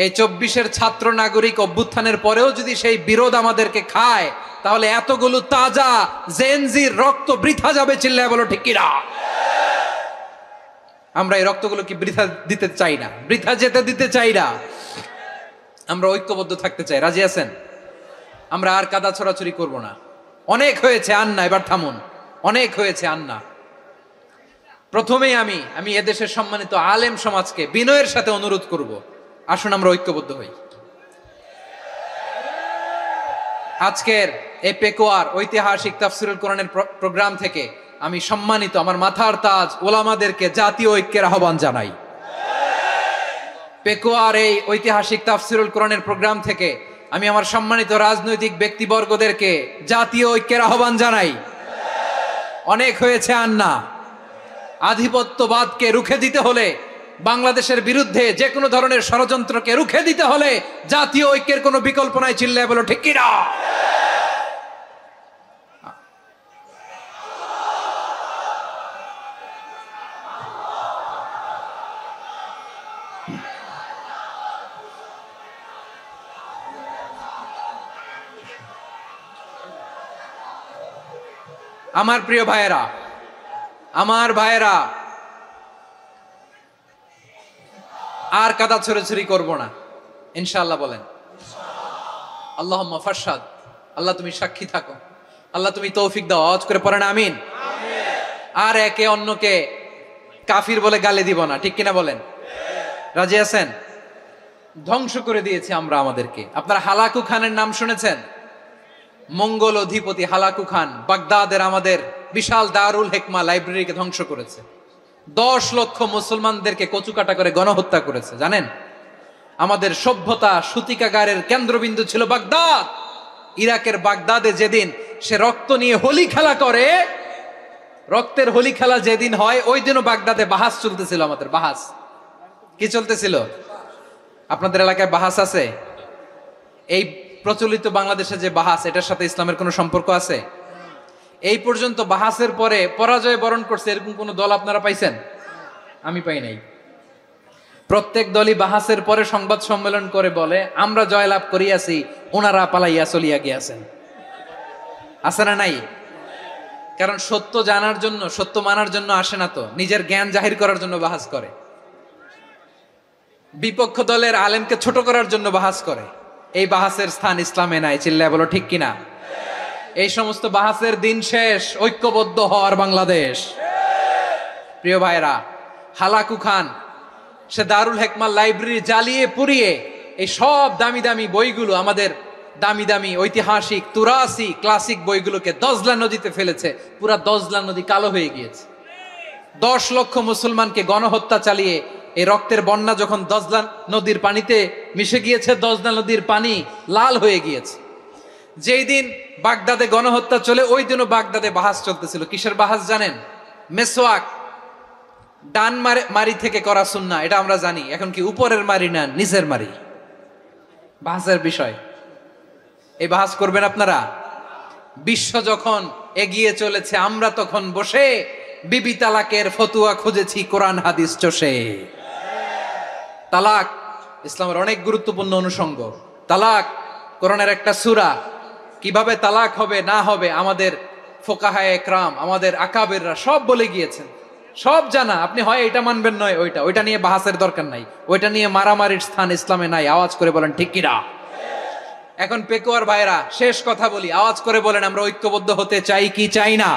এই 24-এর ছাত্র নাগরিক অভ্যুত্থানের পরেও যদি সেই বিরোধ আমাদেরকে খায়, তাহলে এতগুলো তাজা জেনজির রক্ত বৃথা যাবে। চিল্লায় বলো ঠিক কিনা? আমরা এই রক্তগুলো কি বৃথা দিতে চাই না, বৃথা যেতে দিতে চাই না। আমরা ঐক্যবদ্ধ থাকতে চাই। রাজি আছেন? আমরা আর কাদা ছড়াছড়ি করব না। অনেক হয়েছে আন্না, এবার থামুন। অনেক হয়েছে আন্না। প্রথমেই আমি এদেশের সম্মানিত আলেম সমাজকে বিনয়ের সাথে অনুরোধ করব, আসুন আমরা ঐক্যবদ্ধ হই। আজকের এই পেকুয়ার ঐতিহাসিক তাফসিরুল কোরআনের প্রোগ্রাম থেকে আমি সম্মানিত আমার মাথার তাজ ওলামাদেরকে জাতীয় ঐক্যের আহ্বান জানাই। পেকুয়ার এই ঐতিহাসিক তাফসিরুল কোরআনের প্রোগ্রাম থেকে আমি আমার সম্মানিত রাজনৈতিক ব্যক্তিবর্গদেরকে জাতীয় ঐক্যের আহ্বান জানাই। অনেক হয়েছে আর না। আধিপত্যবাদকে রুখে দিতে হলে, বাংলাদেশের বিরুদ্ধে যে কোনো ধরনের ষড়যন্ত্রকে রুখে দিতে হলে জাতীয় ঐক্যের কোনো বিকল্প নাই। চিল্লায় বলো ঠিক কিনা? আমার প্রিয় ভাইয়েরা, আমার ভাইয়েরা, আর কাদা ছড়াছড়ি করব না ইনশাআল্লাহ। বলেন আল্লাহুম্মা ফারশাদ। আল্লাহ তুমি সাক্ষী থাকো, আল্লাহ তুমি তৌফিক দাও। আওয়াজ করে পড়েন আমিন। আর একে অন্যকে কাফির বলে গালি দিব না, ঠিক কিনা বলেন? রাজি আছেন? ধ্বংস করে দিয়েছি আমরা আমাদেরকে। আপনারা হালাকু খানের নাম শুনেছেন? মঙ্গল অধিপতি হালাকু খান বাগদাদের আমাদের বিশাল দারুল হিকমা লাইব্রেরিকে ধ্বংস করেছে। 10 লক্ষ মুসলমানদেরকে কচুকাটা করে গণহত্যা করেছে। জানেন, আমাদের সভ্যতা সূতিকাগারের কেন্দ্রবিন্দু ছিল বাগদাদ। ইরাকের বাগদাদে যেদিন সে রক্ত নিয়ে হোলি খেলা করে, রক্তের হোলি খেলা যেদিন হয়, ওই দিনও বাগদাদে বাহাস চলতেছিল। আমাদের বাহাস কি চলতেছিল? আপনাদের এলাকায় বাহাস আছে? এই প্রচলিত বাংলাদেশে যে বাহাস, এটার সাথে ইসলামের কোনো সম্পর্ক আছে? এই পর্যন্ত বাহাসের পরে পরাজয় বরণ করছে এরকম কোন দল আপনারা পাইছেন? আমি পাই নাই। প্রত্যেক দলই বাহাসের পরে সংবাদ সম্মেলন করে বলে আমরা জয়লাভ করিয়াছি, ওনারা পালাইয়া চলিয়া গিয়াছেন। আছে না নাই? কারণ সত্য জানার জন্য, সত্য মানার জন্য আসে না তো, নিজের জ্ঞান জাহির করার জন্য বাহাস করে। বিপক্ষ দলের আলেমকে ছোট করার জন্য বাহাস করে। এই বাহাসের স্থান ইসলামে নাই। চিল্লায় বলো ঠিক কিনা? এই সমস্ত বাহাসের দিন শেষ। ঐক্যবদ্ধ হওয়ার বাংলাদেশ। প্রিয় ভাইরা, হালাকু খান সে দারুল হিকমা লাইব্রেরি জ্বালিয়ে পুড়িয়ে এই সব দামি দামি বইগুলো, আমাদের দামি দামি ঐতিহাসিক তুরাসি ক্লাসিক বইগুলোকে দজলা নদীতে ফেলেছে। পুরা দজলা নদী কালো হয়ে গিয়েছে। 10 লক্ষ মুসলমানকে গণহত্যা চালিয়ে এই রক্তের বন্যা যখন দজলা নদীর পানিতে মিশে গিয়েছে, দজলা নদীর পানি লাল হয়ে গিয়েছে। যেই দিন বাগদাদে গণহত্যা চলে, ওই দিনও বাগদাদে বাহাস চলতেছিল। কিসের বাহাস জানেন? মেসওয়াক, ডান মারি থেকে করা সুন্নাহ, এটা আমরা জানি। এখন কি উপরের মারি না নিচের মারি? বাহাসের বিষয়। এই বাহাস করবেন আপনারা? বিশ্ব যখন এগিয়ে চলেছে, আমরা তখন বসে বিবি তালাকের ফতুয়া খুঁজেছি কোরআন হাদিস চষে। তালাক ইসলামের অনেক গুরুত্বপূর্ণ অনুষঙ্গ। তালাক কোরআনের একটা সূরা। কিভাবে তালাক হবে না হবে আমাদের ফোকাহায়ে একরাম, আমাদের আকাবেররা সব বলে গিয়েছেন, সব জানা। আপনি হয় এটা মানবেন, নয় ওইটা নিয়ে বাহাসের দরকার নাই। ওইটা নিয়ে মারামারির স্থান ইসলামে নাই। আওয়াজ করে বলেন ঠিক কিনা? এখন পেকুয়ার ভাইরা, শেষ কথা বলি, আওয়াজ করে বলেন আমরা ঐক্যবদ্ধ হতে চাই কি চাই না?